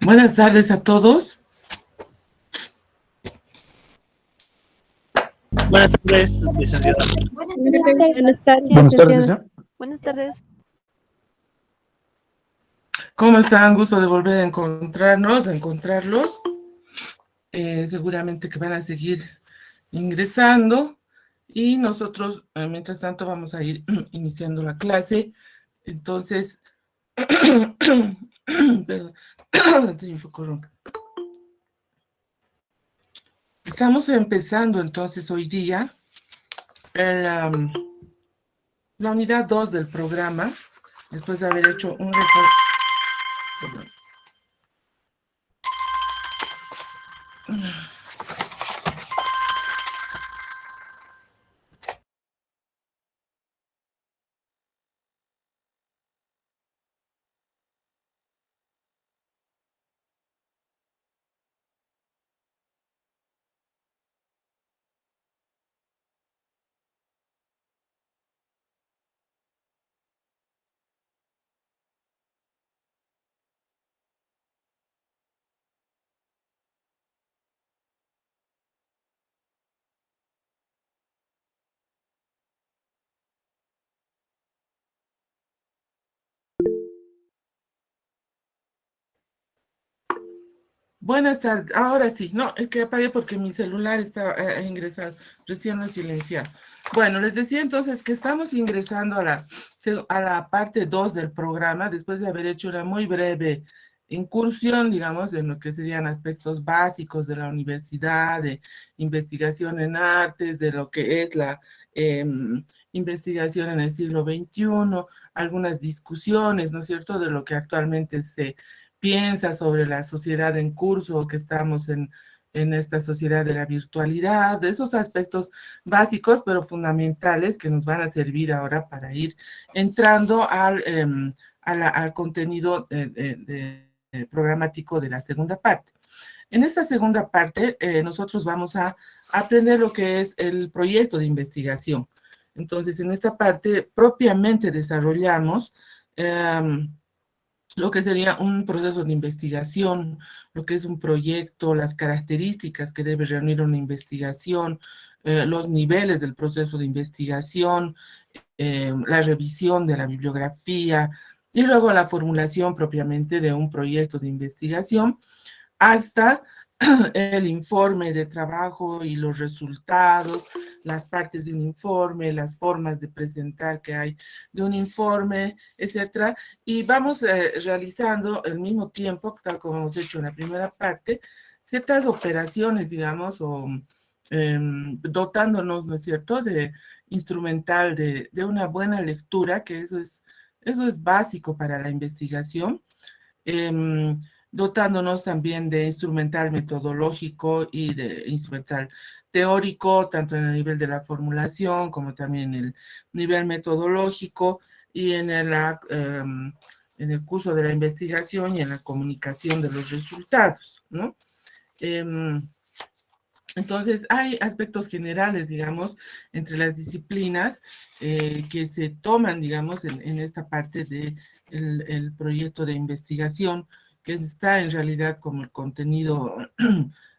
Buenas tardes a todos. Buenas tardes, licenciada. Buenas tardes. Buenas tardes. Buenas tardes. ¿Cómo están? Gusto de volver a encontrarlos. Seguramente que van a seguir ingresando y nosotros, mientras tanto, vamos a ir iniciando la clase. Entonces, perdón, estoy un poco ronca. Estamos empezando entonces hoy día la unidad 2 del programa, después de haber hecho un recorrido. Buenas tardes, ahora sí, no, es que apagué porque mi celular está ingresado, recién lo he silenciado. Bueno, les decía entonces que estamos ingresando a la parte 2 del programa, después de haber hecho una muy breve incursión, digamos, en lo que serían aspectos básicos de la universidad, de investigación en artes, de lo que es la investigación en el siglo XXI, algunas discusiones, ¿no es cierto?, de lo que actualmente se piensa sobre la sociedad en curso, que estamos en esta sociedad de la virtualidad, de esos aspectos básicos pero fundamentales que nos van a servir ahora para ir entrando al contenido programático de la segunda parte. En esta segunda parte nosotros vamos a aprender lo que es el proyecto de investigación. Entonces, en esta parte propiamente desarrollamos lo que sería un proceso de investigación, lo que es un proyecto, las características que debe reunir una investigación, los niveles del proceso de investigación, la revisión de la bibliografía y luego la formulación propiamente de un proyecto de investigación hasta el informe de trabajo y los resultados, las partes de un informe, las formas de presentar que hay de un informe, etcétera. Y vamos realizando al mismo tiempo, tal como hemos hecho en la primera parte, ciertas operaciones, digamos, o dotándonos, ¿no es cierto?, de instrumental, de una buena lectura, que eso es básico para la investigación. Dotándonos también de instrumental metodológico y de instrumental teórico, tanto en el nivel de la formulación como también en el nivel metodológico y en el curso de la investigación y en la comunicación de los resultados, ¿no? Entonces, hay aspectos generales, digamos, entre las disciplinas que se toman, digamos, en esta parte del proyecto de investigación, que está en realidad como el contenido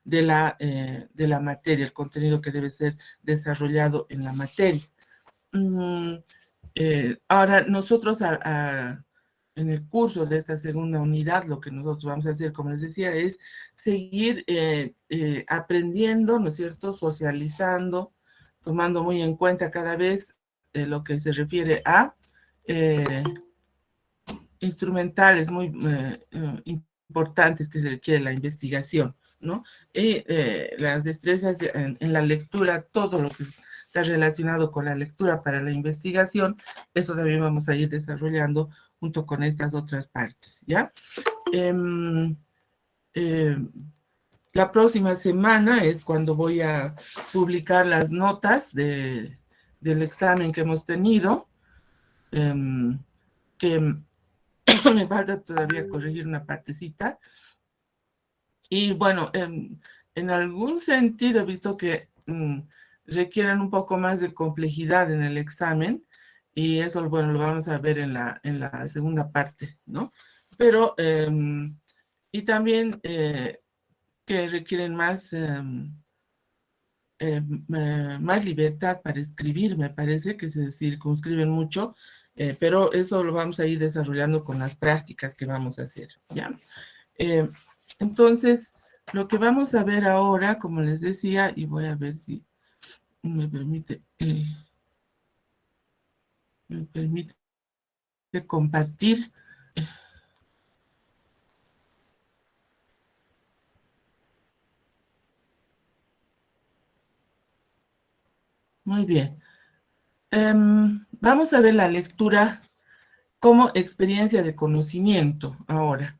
de la materia, el contenido que debe ser desarrollado en la materia. Ahora, nosotros en el curso de esta segunda unidad, lo que nosotros vamos a hacer, como les decía, es seguir aprendiendo, ¿no es cierto?, socializando, tomando muy en cuenta cada vez lo que se refiere a instrumentales muy importantes que se requiere la investigación, ¿no? Y las destrezas en la lectura, todo lo que está relacionado con la lectura para la investigación, eso también vamos a ir desarrollando junto con estas otras partes, ¿ya? La próxima semana es cuando voy a publicar las notas del examen que hemos tenido, que me falta todavía corregir una partecita. Y bueno, en algún sentido he visto que requieren un poco más de complejidad en el examen, y eso, bueno, lo vamos a ver en la segunda parte, ¿no? Pero, y también que requieren más libertad para escribir, me parece que se circunscriben mucho, pero eso lo vamos a ir desarrollando con las prácticas que vamos a hacer, ¿ya? Eh, entonces, lo que vamos a ver ahora, como les decía, y voy a ver si me permite compartir. Muy bien. Vamos a ver la lectura como experiencia de conocimiento ahora.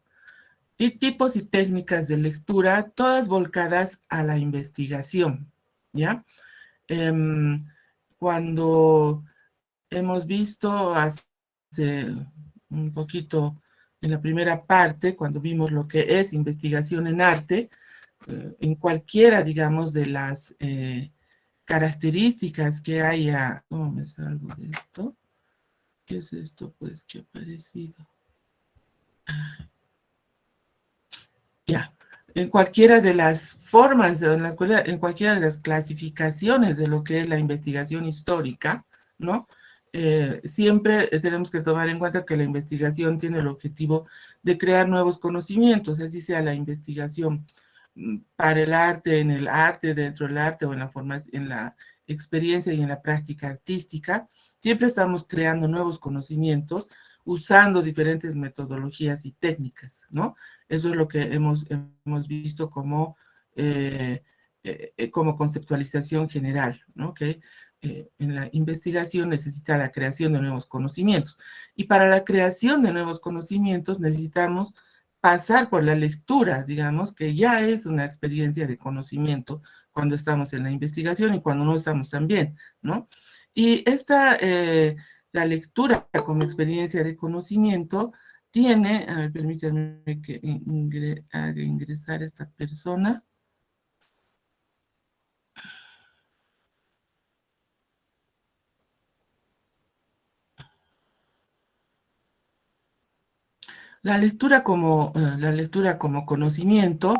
Y tipos y técnicas de lectura, todas volcadas a la investigación, ¿ya? Cuando hemos visto hace un poquito en la primera parte, cuando vimos lo que es investigación en arte, en cualquiera, digamos, de las características que haya. ¿Cómo me salgo de esto? ¿Qué es esto? Pues que ha aparecido. Ya. En cualquiera de las formas, en cualquiera de las clasificaciones de lo que es la investigación histórica, ¿no? Siempre tenemos que tomar en cuenta que la investigación tiene el objetivo de crear nuevos conocimientos, así sea la investigación para el arte, en el arte, dentro del arte o en la experiencia y en la práctica artística. Siempre estamos creando nuevos conocimientos usando diferentes metodologías y técnicas, ¿no? Eso es lo que hemos visto como conceptualización general, ¿no? Que en la investigación necesita la creación de nuevos conocimientos. Y para la creación de nuevos conocimientos necesitamos pasar por la lectura, digamos, que ya es una experiencia de conocimiento cuando estamos en la investigación y cuando no estamos también, ¿no? Y la lectura como experiencia de conocimiento tiene, a ver, permítanme que haga ingresar a esta persona. La lectura como conocimiento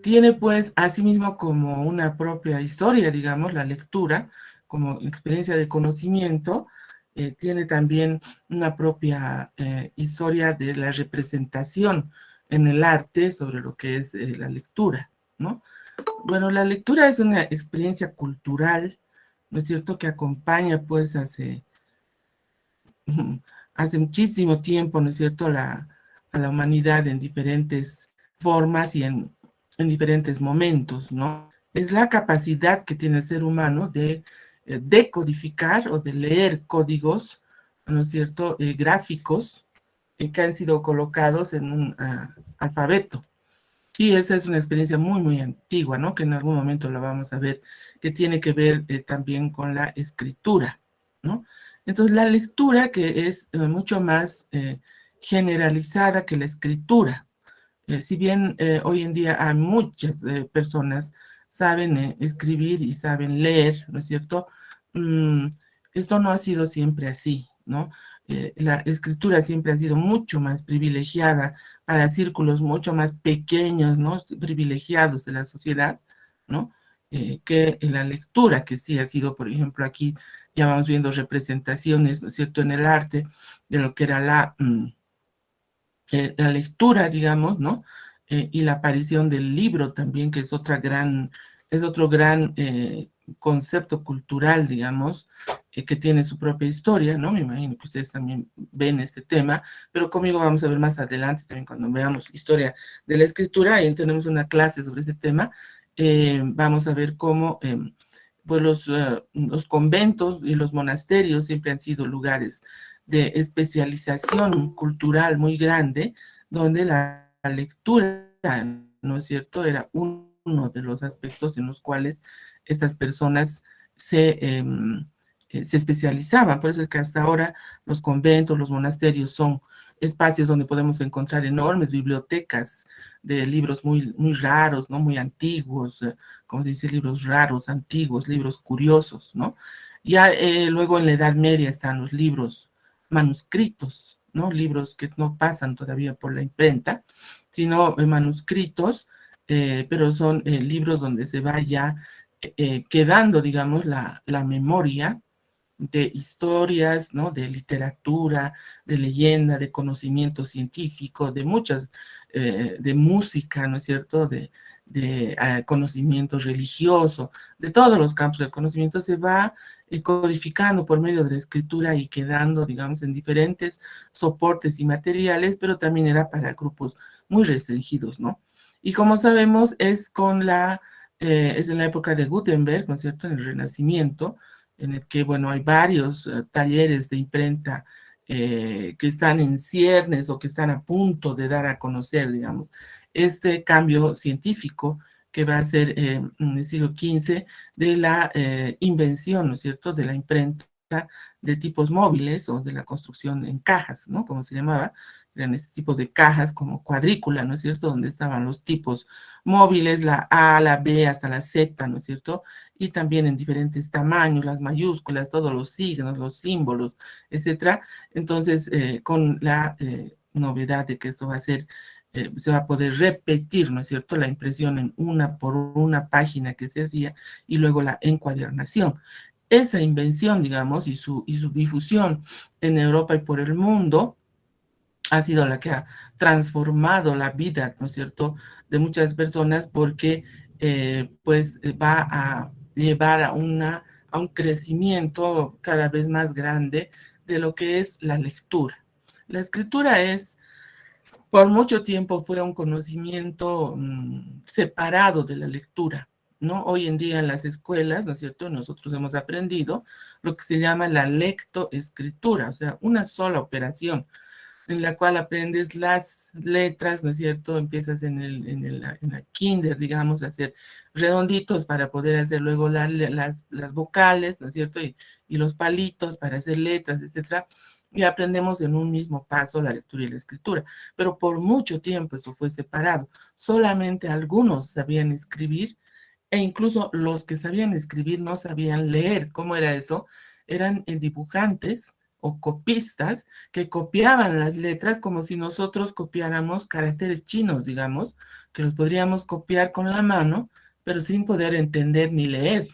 tiene pues asimismo como una propia historia, digamos, la lectura como experiencia de conocimiento, tiene también una propia historia de la representación en el arte sobre lo que es la lectura, ¿no? Bueno, la lectura es una experiencia cultural, ¿no es cierto?, que acompaña pues hace muchísimo tiempo, ¿no es cierto?, a la humanidad en diferentes formas y en diferentes momentos, ¿no? Es la capacidad que tiene el ser humano de decodificar o de leer códigos, ¿no es cierto?, gráficos que han sido colocados en un alfabeto. Y esa es una experiencia muy, muy antigua, ¿no? Que en algún momento la vamos a ver, que tiene que ver también con la escritura, ¿no? Entonces, la lectura, que es mucho más generalizada que la escritura. Si bien hoy en día hay muchas personas saben escribir y saben leer, ¿no es cierto? Mm, Esto no ha sido siempre así, ¿no? La escritura siempre ha sido mucho más privilegiada para círculos mucho más pequeños, ¿no? Privilegiados de la sociedad, ¿no? Que en la lectura, que sí ha sido, por ejemplo, aquí ya vamos viendo representaciones, ¿no es cierto?, en el arte de lo que era la lectura, digamos, ¿no? Y la aparición del libro también, que es otro gran concepto cultural, digamos, que tiene su propia historia, ¿no? Me imagino que ustedes también ven este tema, pero conmigo vamos a ver más adelante también cuando veamos historia de la escritura, y tenemos una clase sobre ese tema. Vamos a ver cómo pues los conventos y los monasterios siempre han sido lugares de especialización cultural muy grande, donde la lectura, ¿no es cierto?, era uno de los aspectos en los cuales estas personas se especializaban. Por eso es que hasta ahora los conventos, los monasterios son espacios donde podemos encontrar enormes bibliotecas de libros muy, muy raros, ¿no?, muy antiguos, como se dice, libros raros, antiguos, libros curiosos, ¿no? Ya luego en la Edad Media están los libros manuscritos, ¿no? Libros que no pasan todavía por la imprenta, sino manuscritos, pero son libros donde se va ya quedando, digamos, la memoria de historias, ¿no? De literatura, de leyenda, de conocimiento científico, de muchas, de música, ¿no es cierto? De conocimiento religioso, de todos los campos del conocimiento se va codificando por medio de la escritura y quedando, digamos, en diferentes soportes y materiales, pero también era para grupos muy restringidos, ¿no? Y como sabemos, es en la época de Gutenberg, ¿no es cierto?, en el Renacimiento, en el que, bueno, hay varios talleres de imprenta que están en ciernes o que están a punto de dar a conocer, digamos, este cambio científico que va a ser en el siglo XV de la invención, ¿no es cierto?, de la imprenta de tipos móviles o de la construcción en cajas, ¿no?, como se llamaba, eran este tipo de cajas como cuadrícula, ¿no es cierto?, donde estaban los tipos móviles, la A, la B, hasta la Z, ¿no es cierto?, y también en diferentes tamaños, las mayúsculas, todos los signos, los símbolos, etcétera. Entonces, con la novedad de que esto va a ser, se va a poder repetir, ¿no es cierto?, la impresión en una por una página que se hacía y luego la encuadernación. Esa invención, digamos, y su difusión en Europa y por el mundo ha sido la que ha transformado la vida, ¿no es cierto?, de muchas personas porque pues va a llevar a un crecimiento cada vez más grande de lo que es la lectura. La escritura por mucho tiempo fue un conocimiento separado de la lectura, ¿no? Hoy en día en las escuelas, ¿no es cierto?, nosotros hemos aprendido lo que se llama la lectoescritura, o sea, una sola operación en la cual aprendes las letras, ¿no es cierto? Empiezas en la kinder, digamos, a hacer redonditos para poder hacer luego las vocales, ¿no es cierto? Y los palitos para hacer letras, etcétera. Y aprendemos en un mismo paso la lectura y la escritura. Pero por mucho tiempo eso fue separado. Solamente algunos sabían escribir e incluso los que sabían escribir no sabían leer. ¿Cómo era eso? Eran dibujantes o copistas que copiaban las letras como si nosotros copiáramos caracteres chinos, digamos, que los podríamos copiar con la mano, pero sin poder entender ni leer.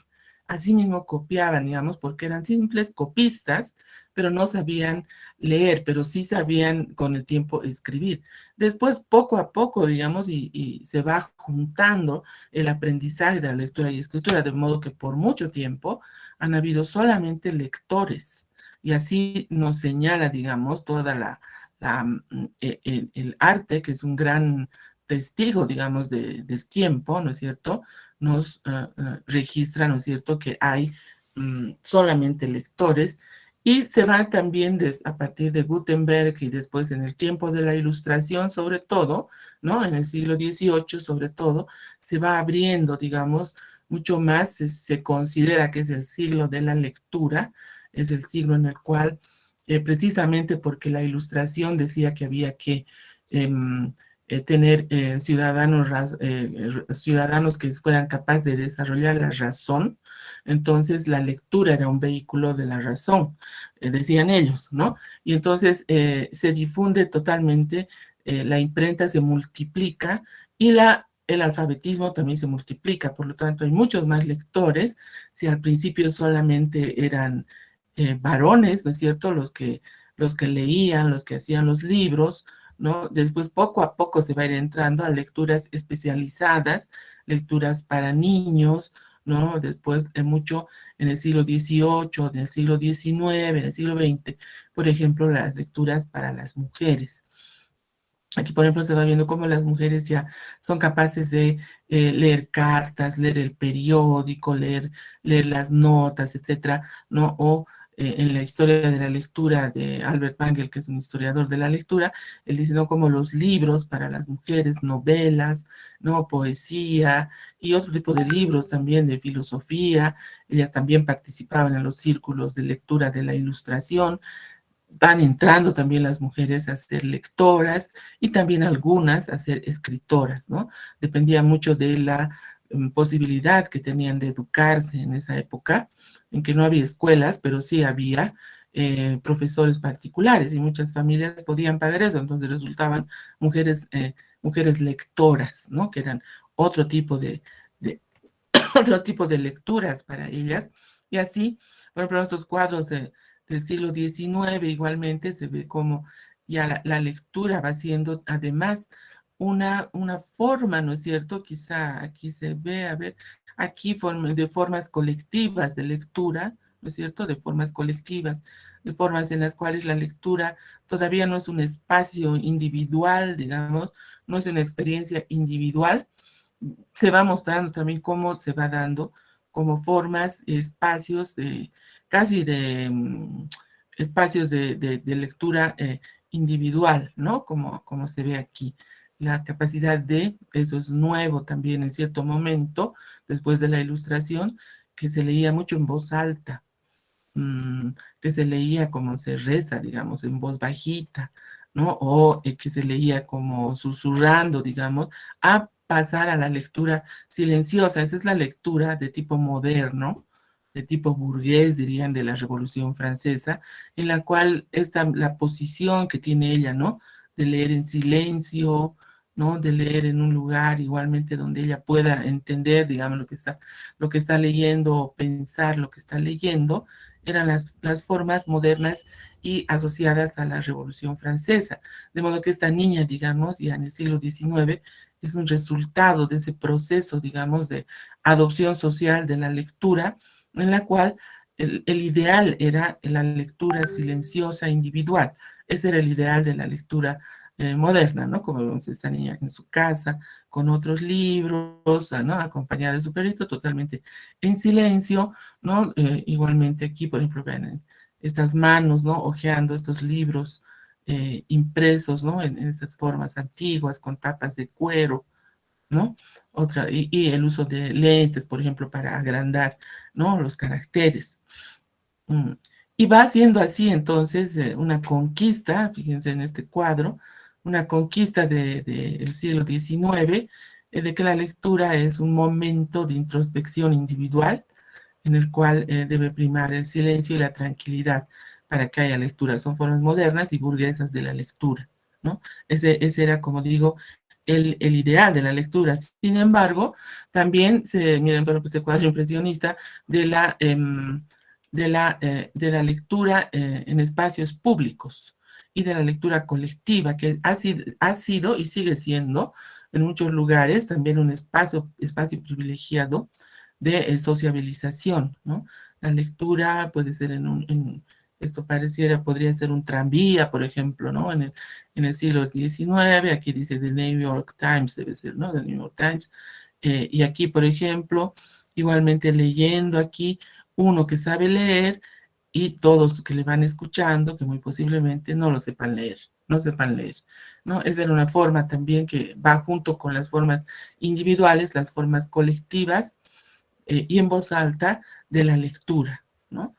Asimismo copiaban, digamos, porque eran simples copistas, pero no sabían leer, pero sí sabían con el tiempo escribir. Después, poco a poco, digamos, y se va juntando el aprendizaje de la lectura y escritura, de modo que por mucho tiempo han habido solamente lectores. Y así nos señala, digamos, toda el arte, que es un gran testigo, digamos, del tiempo, ¿no es cierto? Nos registra, ¿no es cierto?, que hay solamente lectores y se va también a partir de Gutenberg y después en el tiempo de la Ilustración, sobre todo, ¿no? En el siglo XVIII, sobre todo, se va abriendo, digamos, mucho más, se considera que es el siglo de la lectura, es el siglo en el cual, precisamente porque la Ilustración decía que había que tener ciudadanos que fueran capaces de desarrollar la razón, entonces la lectura era un vehículo de la razón, decían ellos, ¿no? Y entonces se difunde totalmente, la imprenta se multiplica y el alfabetismo también se multiplica, por lo tanto hay muchos más lectores. Si al principio solamente eran varones, ¿no es cierto?, los que leían, los que hacían los libros, ¿no? Después poco a poco se va a ir entrando a lecturas especializadas, lecturas para niños, ¿no? Después mucho en el siglo XVIII, en el siglo XIX, en el siglo XX, por ejemplo, las lecturas para las mujeres. Aquí, por ejemplo, se va viendo cómo las mujeres ya son capaces de leer cartas, leer el periódico, leer las notas, etcétera, ¿no? O en la historia de la lectura de Albert Mangel, que es un historiador de la lectura, él dice, ¿no?, como los libros para las mujeres, novelas, ¿no?, poesía y otro tipo de libros también de filosofía. Ellas también participaban en los círculos de lectura de la Ilustración. Van entrando también las mujeres a ser lectoras y también algunas a ser escritoras, ¿no? Dependía mucho de posibilidad que tenían de educarse en esa época, en que no había escuelas, pero sí había profesores particulares y muchas familias podían pagar eso, entonces resultaban mujeres, mujeres lectoras, ¿no? Que eran otro tipo de otro tipo de lecturas para ellas. Y así, por ejemplo, estos cuadros del siglo XIX igualmente se ve como ya la lectura va siendo además una forma, ¿no es cierto? Quizá aquí se ve, a ver, aquí de formas colectivas de lectura, ¿no es cierto? De formas colectivas, de formas en las cuales la lectura todavía no es un espacio individual, digamos, no es una experiencia individual, se va mostrando también cómo se va dando como formas, espacios de, casi de espacios de lectura individual, ¿no? Como se ve aquí. La capacidad de, eso es nuevo también en cierto momento, después de la ilustración, que se leía mucho en voz alta, que se leía como se reza, digamos, en voz bajita, ¿no? O que se leía como susurrando, digamos, a pasar a la lectura silenciosa. Esa es la lectura de tipo moderno, de tipo burgués, dirían, de la Revolución Francesa, en la cual la posición que tiene ella, ¿no? De leer en silencio, ¿no? De leer en un lugar igualmente donde ella pueda entender, digamos, lo que está leyendo, pensar lo que está leyendo, eran las formas modernas y asociadas a la Revolución Francesa. De modo que esta niña, digamos, ya en el siglo XIX, es un resultado de ese proceso, digamos, de adopción social de la lectura, en la cual el ideal era la lectura silenciosa individual. Ese era el ideal de la lectura moderna, ¿no? Como vemos esta niña en su casa, con otros libros, ¿no? Acompañada de su perrito, totalmente en silencio, ¿no? Igualmente aquí, por ejemplo, vean estas manos, ¿no? Hojeando estos libros impresos, ¿no? En estas formas antiguas, con tapas de cuero, ¿no? Y el uso de lentes, por ejemplo, para agrandar, ¿no? Los caracteres. Mm. Y va siendo así entonces una conquista, fíjense en este cuadro, una conquista del siglo XIX, de que la lectura es un momento de introspección individual en el cual debe primar el silencio y la tranquilidad para que haya lectura. Son formas modernas y burguesas de la lectura, ¿no? Ese era, como digo, el ideal de la lectura. Sin embargo, también miren, por ejemplo, este cuadro impresionista de la lectura en espacios públicos y de la lectura colectiva, que ha sido y sigue siendo en muchos lugares también un espacio privilegiado de sociabilización, ¿no? La lectura puede ser esto podría ser un tranvía, por ejemplo, ¿no? En el siglo XIX, aquí dice The New York Times, debe ser, ¿no? The New York Times. Y aquí, por ejemplo, igualmente leyendo aquí, uno que sabe leer y todos que le van escuchando, que muy posiblemente no lo sepan leer, no sepan leer, ¿no? Esa era una forma también que va junto con las formas individuales, las formas colectivas, y en voz alta de la lectura, ¿no?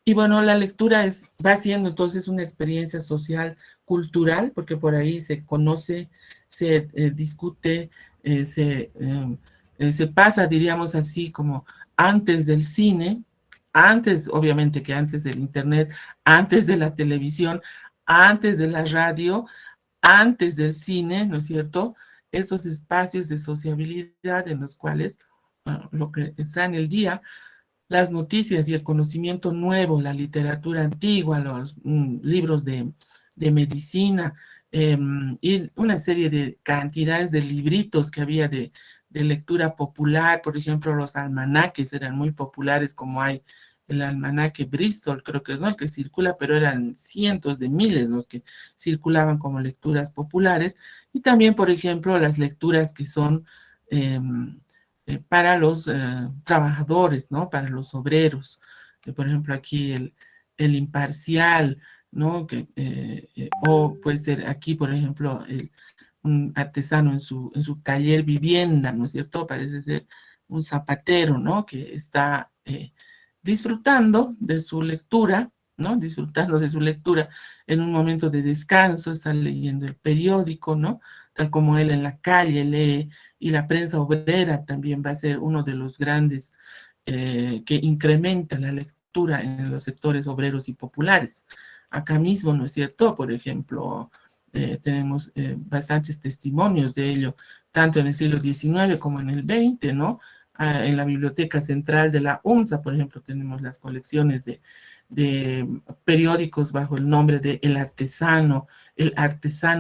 Y bueno, la lectura va siendo entonces una experiencia social, cultural, porque por ahí se conoce, se discute, se pasa, diríamos así, como antes del cine, antes, obviamente que antes del internet, antes de la televisión, antes de la radio, antes del cine, ¿no es cierto? Estos espacios de sociabilidad en los cuales lo que está en el día, las noticias y el conocimiento nuevo, la literatura antigua, los libros de medicina, y una serie de cantidades de libritos que había de lectura popular, por ejemplo, los almanaques eran muy populares, como hay el almanaque Bristol, creo que es, ¿no?, el que circula, pero eran cientos de miles los que circulaban como lecturas populares, y también, por ejemplo, las lecturas que son para los trabajadores, ¿no? Para los obreros. Por ejemplo, aquí el imparcial, ¿no? O puede ser aquí, por ejemplo, un artesano en su taller vivienda, ¿no es cierto? Parece ser un zapatero, ¿no? Que está disfrutando de su lectura, ¿no? Disfrutando de su lectura en un momento de descanso, está leyendo el periódico, ¿no? Tal como él en la calle lee y la prensa obrera también va a ser uno de los grandes que incrementa la lectura en los sectores obreros y populares. Acá mismo, ¿no es cierto? Por ejemplo, tenemos bastantes testimonios de ello, tanto en el siglo XIX como en el XX, ¿no? En la Biblioteca Central de la UNSA, por ejemplo, tenemos las colecciones de periódicos bajo el nombre de El Artesano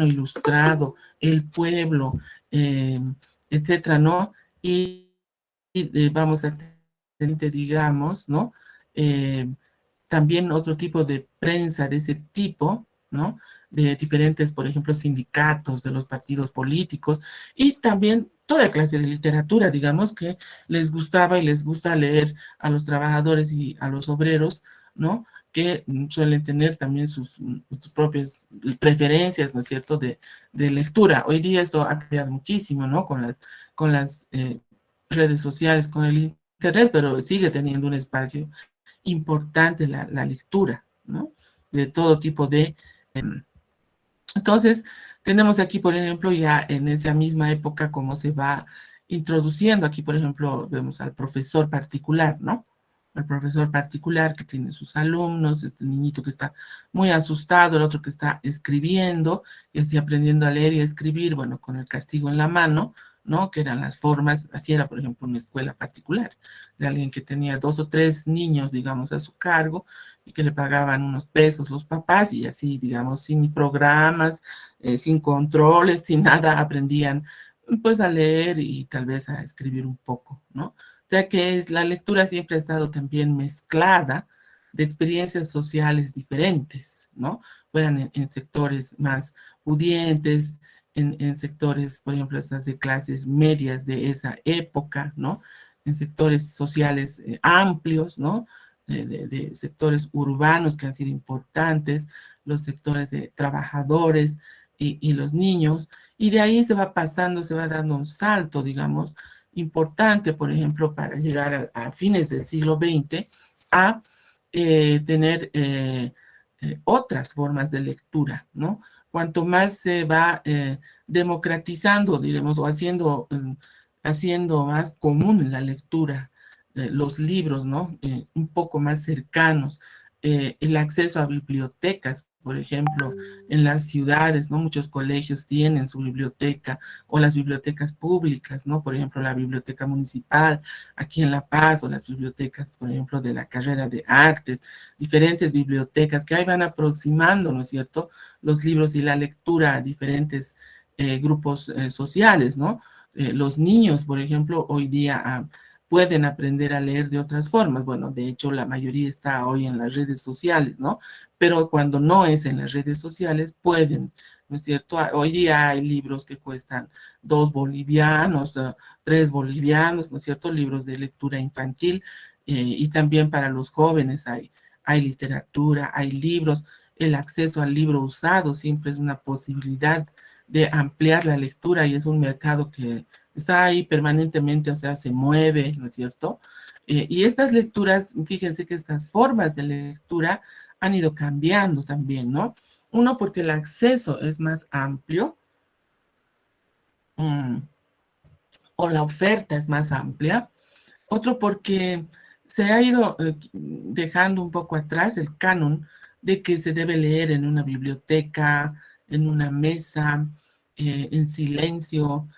Ilustrado, El Pueblo, etcétera, ¿no? Y vamos a tener, digamos, ¿no? Eh, también otro tipo de prensa de ese tipo, ¿no? De diferentes, por ejemplo, sindicatos de los partidos políticos y también toda clase de literatura, digamos, que les gustaba y les gusta leer a los trabajadores y a los obreros, ¿no? Que suelen tener también sus propias preferencias, ¿no es cierto?, de lectura. Hoy día esto ha cambiado muchísimo, ¿no? Con las redes sociales, con el internet, pero sigue teniendo un espacio importante la lectura, ¿no? De todo tipo de... Entonces, tenemos aquí, por ejemplo, ya en esa misma época, cómo se va introduciendo. Aquí, por ejemplo, vemos al profesor particular, ¿no? El profesor particular que tiene sus alumnos, este niñito que está muy asustado, el otro que está escribiendo y así aprendiendo a leer y a escribir, bueno, con el castigo en la mano, ¿no? Que eran las formas, así era, por ejemplo, una escuela particular, de alguien que tenía 2 o 3 niños, digamos, a su cargo y que le pagaban unos pesos los papás y así, digamos, sin programas, sin controles, sin nada, aprendían pues a leer y tal vez a escribir un poco, ¿no? Ya que la lectura siempre ha estado también mezclada de experiencias sociales diferentes, ¿no? Fueran en sectores más pudientes, en sectores, por ejemplo, estas de clases medias de esa época, ¿no? En sectores sociales amplios, ¿no? De sectores urbanos que han sido importantes, los sectores de trabajadores y los niños, y de ahí se va pasando, se va dando un salto, digamos, importante, por ejemplo, para llegar a fines del siglo XX a tener otras formas de lectura, ¿no? Cuanto más se va democratizando, diremos, o haciendo más común la lectura, los libros, ¿no? Un poco más cercanos, el acceso a bibliotecas, por ejemplo, en las ciudades, ¿no? Muchos colegios tienen su biblioteca o las bibliotecas públicas, ¿no? Por ejemplo, la biblioteca municipal aquí en La Paz o las bibliotecas, por ejemplo, de la carrera de artes, diferentes bibliotecas que ahí van aproximando, ¿no es cierto?, los libros y la lectura a diferentes grupos sociales, ¿no? Los niños, por ejemplo, hoy día pueden aprender a leer de otras formas. Bueno, de hecho, la mayoría está hoy en las redes sociales, ¿no? Pero cuando no es en las redes sociales, pueden, ¿no es cierto? Hoy día hay libros que cuestan 2 bolivianos, 3 bolivianos, ¿no es cierto? Libros de lectura infantil y también para los jóvenes hay literatura, hay libros. El acceso al libro usado siempre es una posibilidad de ampliar la lectura y es un mercado que está ahí permanentemente, o sea, se mueve, ¿no es cierto? Y estas lecturas, fíjense que estas formas de lectura han ido cambiando también, ¿no? Uno, porque el acceso es más amplio, o la oferta es más amplia. Otro, porque se ha ido dejando un poco atrás el canon de que se debe leer en una biblioteca, en una mesa, en silencio,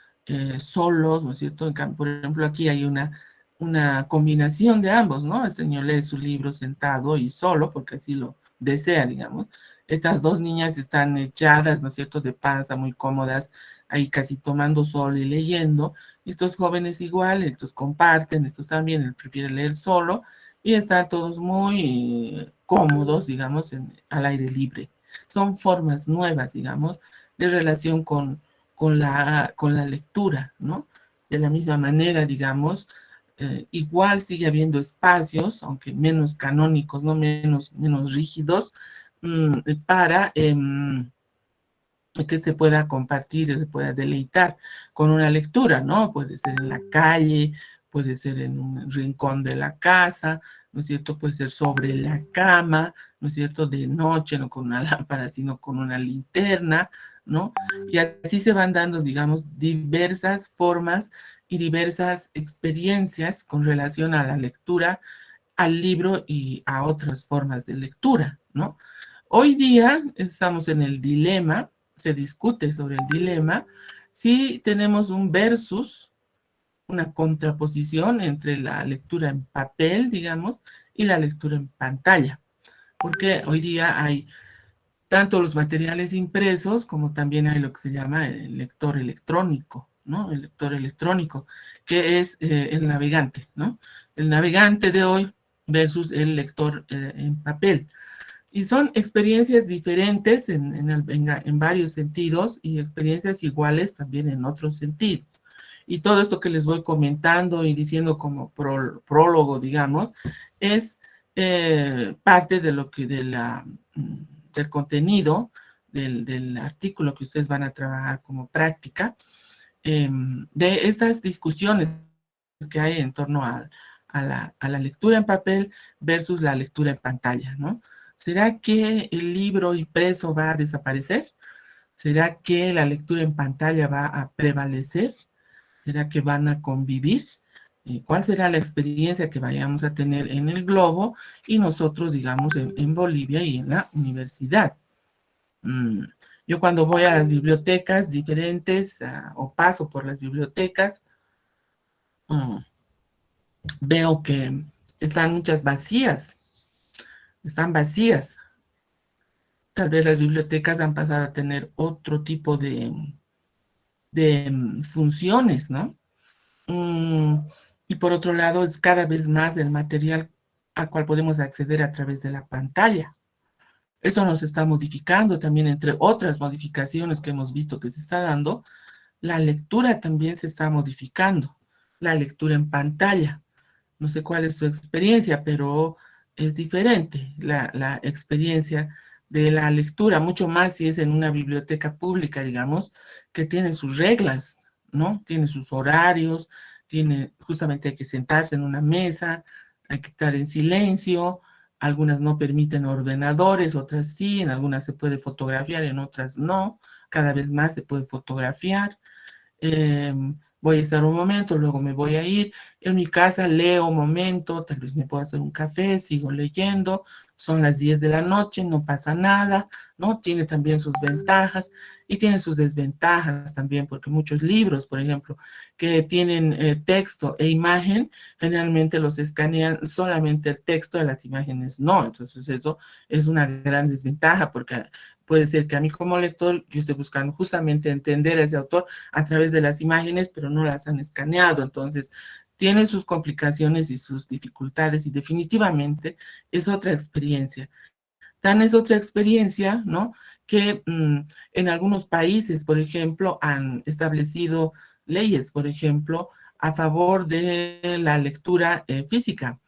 solos, ¿no es cierto? Por ejemplo, aquí hay una combinación de ambos, ¿no? El señor lee su libro sentado y solo, porque así lo desea, digamos. Estas dos niñas están echadas, ¿no es cierto?, de panza, muy cómodas, ahí casi tomando sol y leyendo. Estos jóvenes igual, estos comparten, estos también, él prefiere leer solo y están todos muy cómodos, digamos, al aire libre. Son formas nuevas, digamos, de relación con la lectura, ¿no? De la misma manera, digamos, igual sigue habiendo espacios, aunque menos canónicos, no menos rígidos, para que se pueda compartir, se pueda deleitar con una lectura, ¿no? Puede ser en la calle, puede ser en un rincón de la casa, ¿no es cierto? Puede ser sobre la cama, ¿no es cierto? De noche, no con una lámpara, sino con una linterna, ¿no? Y así se van dando, digamos, diversas formas y diversas experiencias con relación a la lectura, al libro y a otras formas de lectura, ¿no? Hoy día estamos en el dilema, se discute sobre el dilema, si tenemos un versus, una contraposición entre la lectura en papel, digamos, y la lectura en pantalla, porque hoy día hay tanto los materiales impresos como también hay lo que se llama el lector electrónico, ¿no? El lector electrónico, que es el navegante, ¿no? El navegante de hoy versus el lector en papel. Y son experiencias diferentes en varios sentidos y experiencias iguales también en otros sentidos. Y todo esto que les voy comentando y diciendo como prólogo, digamos, es parte de lo que del contenido del artículo que ustedes van a trabajar como práctica, de estas discusiones que hay en torno a la lectura en papel versus la lectura en pantalla, ¿no? ¿Será que el libro impreso va a desaparecer? ¿Será que la lectura en pantalla va a prevalecer? ¿Será que van a convivir? ¿Cuál será la experiencia que vayamos a tener en el globo y nosotros, digamos, en Bolivia y en la universidad? Yo cuando voy a las bibliotecas diferentes o paso por las bibliotecas, veo que están muchas vacías, están vacías. Tal vez las bibliotecas han pasado a tener otro tipo de funciones, ¿no? Y por otro lado, es cada vez más el material al cual podemos acceder a través de la pantalla. Eso nos está modificando también, entre otras modificaciones que hemos visto que se está dando, la lectura también se está modificando, la lectura en pantalla. No sé cuál es su experiencia, pero es diferente la experiencia de la lectura, mucho más si es en una biblioteca pública, digamos, que tiene sus reglas, ¿no? Tiene sus horarios, justamente hay que sentarse en una mesa, hay que estar en silencio, algunas no permiten ordenadores, otras sí, en algunas se puede fotografiar, en otras no, cada vez más se puede fotografiar. Voy a estar un momento, luego me voy a ir. En mi casa leo un momento, tal vez me puedo hacer un café, sigo leyendo, son las 10 de la noche, no pasa nada, ¿no? Tiene también sus ventajas y tiene sus desventajas también, porque muchos libros, por ejemplo, que tienen texto e imagen, generalmente los escanean solamente el texto, de las imágenes no. Entonces eso es una gran desventaja, porque puede ser que a mí como lector yo esté buscando justamente entender a ese autor a través de las imágenes, pero no las han escaneado. Entonces, tiene sus complicaciones y sus dificultades y definitivamente es otra experiencia. Tan es otra experiencia, ¿no? Que en algunos países, por ejemplo, han establecido leyes, por ejemplo, a favor de la lectura física.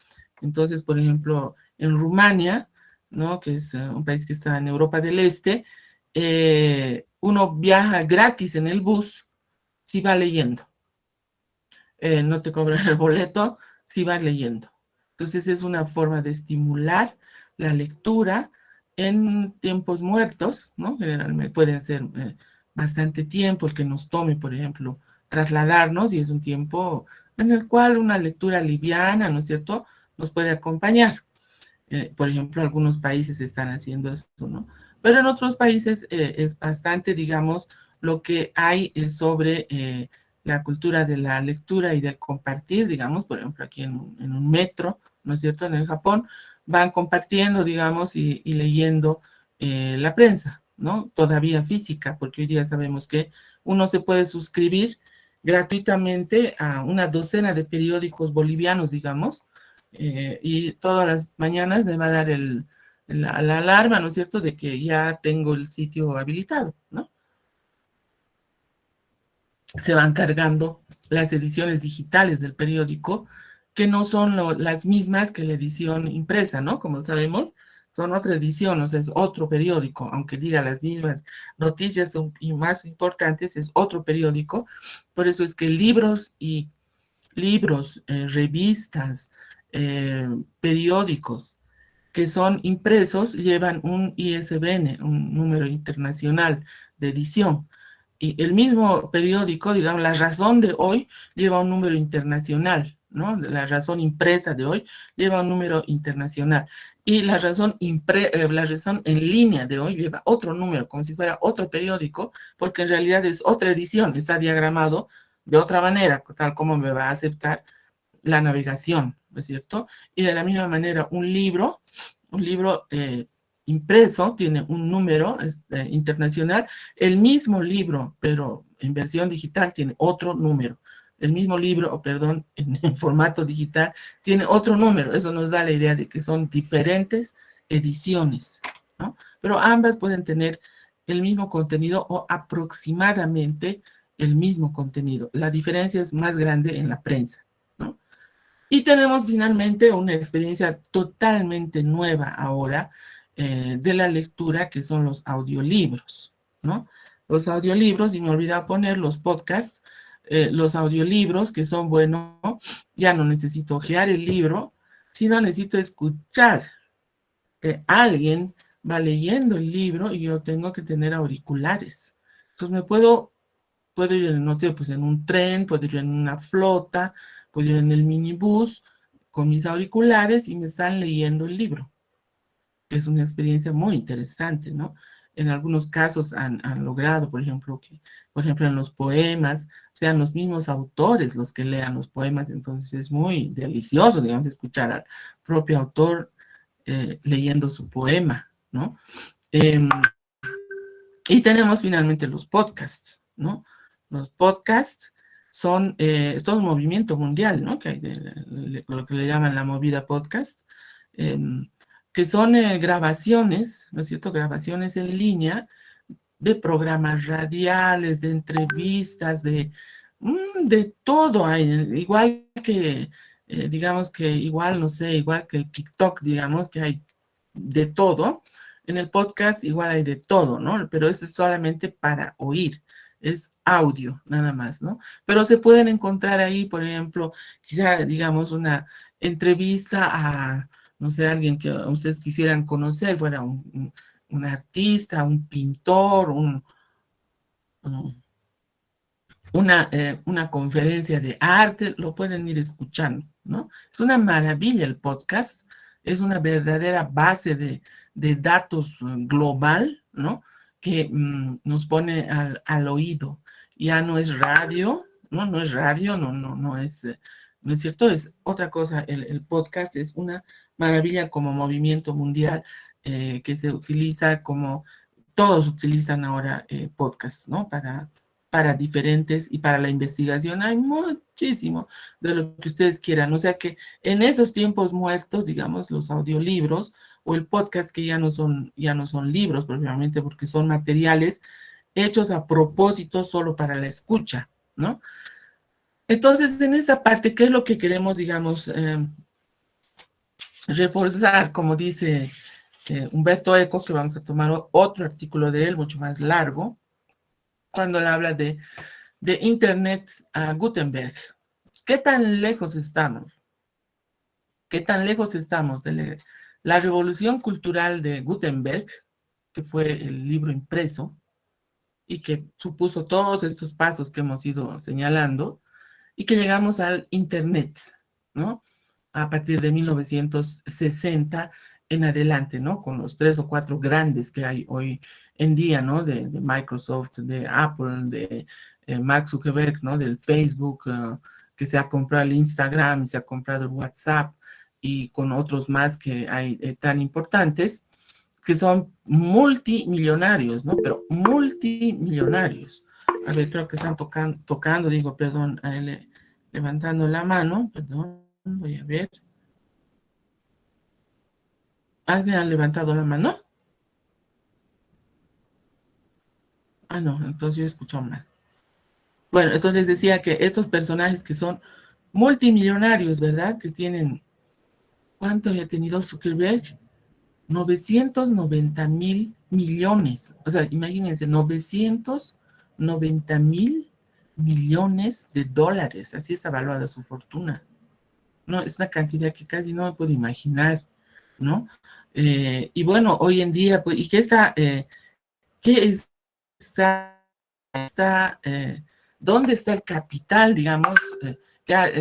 Entonces, por ejemplo, en Rumania, ¿no? Que es un país que está en Europa del Este, uno viaja gratis en el bus si va leyendo. No te cobran el boleto si vas leyendo. Entonces es una forma de estimular la lectura en tiempos muertos, ¿no? Generalmente pueden ser bastante tiempo el que nos tome, por ejemplo, trasladarnos, y es un tiempo en el cual una lectura liviana, ¿no es cierto?, nos puede acompañar. Por ejemplo, algunos países están haciendo esto, ¿no? Pero en otros países es bastante, digamos, lo que hay sobre la cultura de la lectura y del compartir, digamos, por ejemplo, aquí en un metro, ¿no es cierto?, en el Japón, van compartiendo, digamos, y leyendo la prensa, ¿no? Todavía física, porque hoy día sabemos que uno se puede suscribir gratuitamente a una docena de periódicos bolivianos, digamos, y todas las mañanas me va a dar la alarma, ¿no es cierto?, de que ya tengo el sitio habilitado, ¿no? Se van cargando las ediciones digitales del periódico, que no son las mismas que la edición impresa, ¿no? Como sabemos, son otra edición, o sea, es otro periódico, aunque diga las mismas noticias y más importantes, es otro periódico. Por eso es que libros, revistas, periódicos que son impresos llevan un ISBN, un número internacional de edición. Y el mismo periódico, digamos, La Razón de hoy lleva un número internacional, ¿no? La Razón impresa de hoy lleva un número internacional. Y la Razón en línea de hoy lleva otro número, como si fuera otro periódico, porque en realidad es otra edición, está diagramado de otra manera, tal como me va a aceptar la navegación, ¿no es cierto? Y de la misma manera, un libro impreso tiene un número internacional, el mismo libro, pero en versión digital tiene otro número. El mismo libro, perdón, en formato digital tiene otro número. Eso nos da la idea de que son diferentes ediciones, ¿no? Pero ambas pueden tener el mismo contenido o aproximadamente el mismo contenido. La diferencia es más grande en la prensa, ¿no? Y tenemos finalmente una experiencia totalmente nueva ahora de la lectura, que son los audiolibros, ¿no? Los audiolibros, y me olvidaba poner los podcasts, los audiolibros que son, bueno, ya no necesito hojear el libro, sino necesito escuchar que alguien va leyendo el libro y yo tengo que tener auriculares. Entonces puedo ir, no sé, pues en un tren, puedo ir en una flota, puedo ir en el minibús con mis auriculares y me están leyendo el libro. Es una experiencia muy interesante, ¿no? En algunos casos han logrado, por ejemplo, en los poemas sean los mismos autores los que lean los poemas, entonces es muy delicioso, digamos, escuchar al propio autor leyendo su poema, ¿no? Eh, y tenemos finalmente los podcasts, ¿no? Los podcasts son, es todo un movimiento mundial, ¿no? Que hay lo que le llaman la movida podcast, eh, que son grabaciones, ¿no es cierto? Grabaciones en línea de programas radiales, de entrevistas, de todo hay, igual que, digamos que igual, no sé, igual que el TikTok, digamos que hay de todo. En el podcast igual hay de todo, ¿no? Pero eso es solamente para oír, es audio nada más, ¿no? Pero se pueden encontrar ahí, por ejemplo, quizá, digamos, una entrevista a, no sé, alguien que ustedes quisieran conocer, fuera un artista, un pintor, una conferencia de arte, lo pueden ir escuchando, ¿no? Es una maravilla el podcast, es una verdadera base de datos global, ¿no? Que nos pone al oído. Ya no es radio, ¿no? No es radio, no es cierto, es otra cosa. El podcast es una maravilla como movimiento mundial que se utiliza como, todos utilizan ahora podcast, ¿no? Para diferentes y para la investigación hay muchísimo de lo que ustedes quieran. O sea que en esos tiempos muertos, digamos, los audiolibros o el podcast, que ya no son libros propiamente, porque son materiales hechos a propósito solo para la escucha, ¿no? Entonces, en esta parte, ¿qué es lo que queremos, digamos, reforzar? Como dice Humberto Eco, que vamos a tomar otro artículo de él, mucho más largo, cuando él habla de Internet a Gutenberg. ¿Qué tan lejos estamos? ¿Qué tan lejos estamos de la revolución cultural de Gutenberg, que fue el libro impreso y que supuso todos estos pasos que hemos ido señalando, y que llegamos al Internet, ¿no? A partir de 1960 en adelante, ¿no? Con los 3 o 4 grandes que hay hoy en día, ¿no? De Microsoft, de Apple, de Mark Zuckerberg, ¿no? Del Facebook, que se ha comprado el Instagram, se ha comprado el WhatsApp, y con otros más que hay tan importantes, que son multimillonarios, ¿no? Pero multimillonarios. A ver, creo que están tocando, digo, perdón, a él, levantando la mano, perdón, voy a ver. ¿Alguien ha levantado la mano? Ah, no, entonces yo escucho mal. Bueno, entonces decía que estos personajes que son multimillonarios, ¿verdad? Que tienen, ¿cuánto había tenido Zuckerberg? 990,000 millones. O sea, imagínense, 990,000 millones de dólares. Así está evaluada su fortuna. No, es una cantidad que casi no me puedo imaginar, ¿no? Y bueno, hoy en día, pues, ¿y qué dónde está el capital, digamos,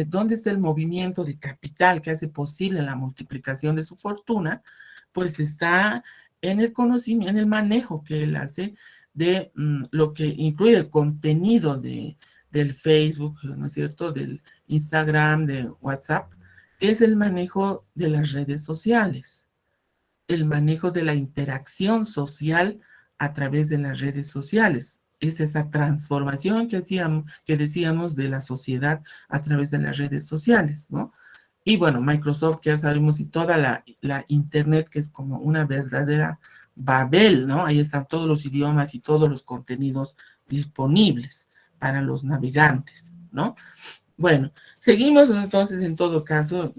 dónde está el movimiento de capital que hace posible la multiplicación de su fortuna? Pues está en el conocimiento, en el manejo que él hace de lo que incluye el contenido del Facebook, ¿no es cierto?, del Instagram, de WhatsApp, que es el manejo de las redes sociales, el manejo de la interacción social a través de las redes sociales. Es esa transformación que decíamos de la sociedad a través de las redes sociales, ¿no? Y bueno, Microsoft, ya sabemos, y toda la Internet, que es como una verdadera Babel, ¿no? Ahí están todos los idiomas y todos los contenidos disponibles para los navegantes, ¿no? Bueno, seguimos entonces en todo caso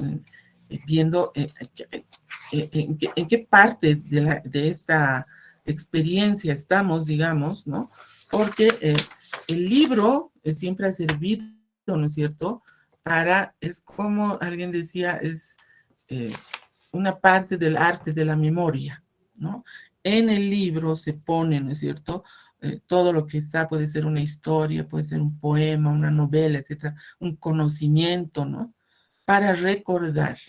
viendo en qué parte de esta experiencia estamos, digamos, ¿no? Porque el libro siempre ha servido, ¿no es cierto?, es como alguien decía, es eh, una parte del arte de la memoria, ¿no? En el libro se pone, ¿no es cierto?, todo lo que está, puede ser una historia, puede ser un poema, una novela, etcétera, un conocimiento, ¿no? Para recordar.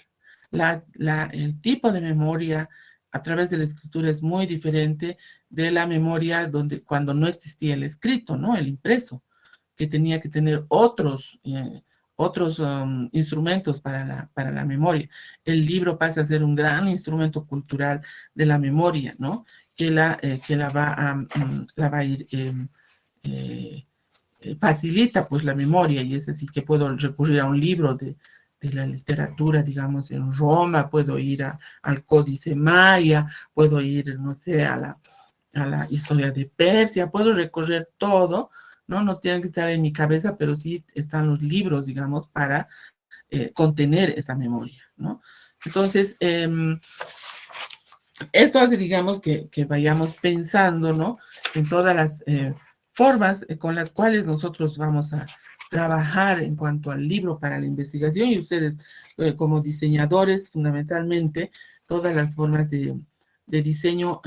El tipo de memoria a través de la escritura es muy diferente de la memoria cuando no existía el escrito, ¿no? El impreso, que tenía que tener otros instrumentos para la memoria. El libro pasa a ser un gran instrumento cultural de la memoria, ¿no? Que la va a ir facilita pues la memoria, y es así que puedo recurrir a un libro de la literatura, digamos, en Roma, puedo ir al Códice Maya, puedo ir, no sé, a la historia de Persia, puedo recorrer todo, ¿no? No tienen que estar en mi cabeza, pero sí están los libros, digamos, para contener esa memoria, ¿no? Entonces, esto hace, digamos, que vayamos pensando, ¿no?, en todas las formas con las cuales nosotros vamos a trabajar en cuanto al libro para la investigación, y ustedes como diseñadores, fundamentalmente, todas las formas de diseño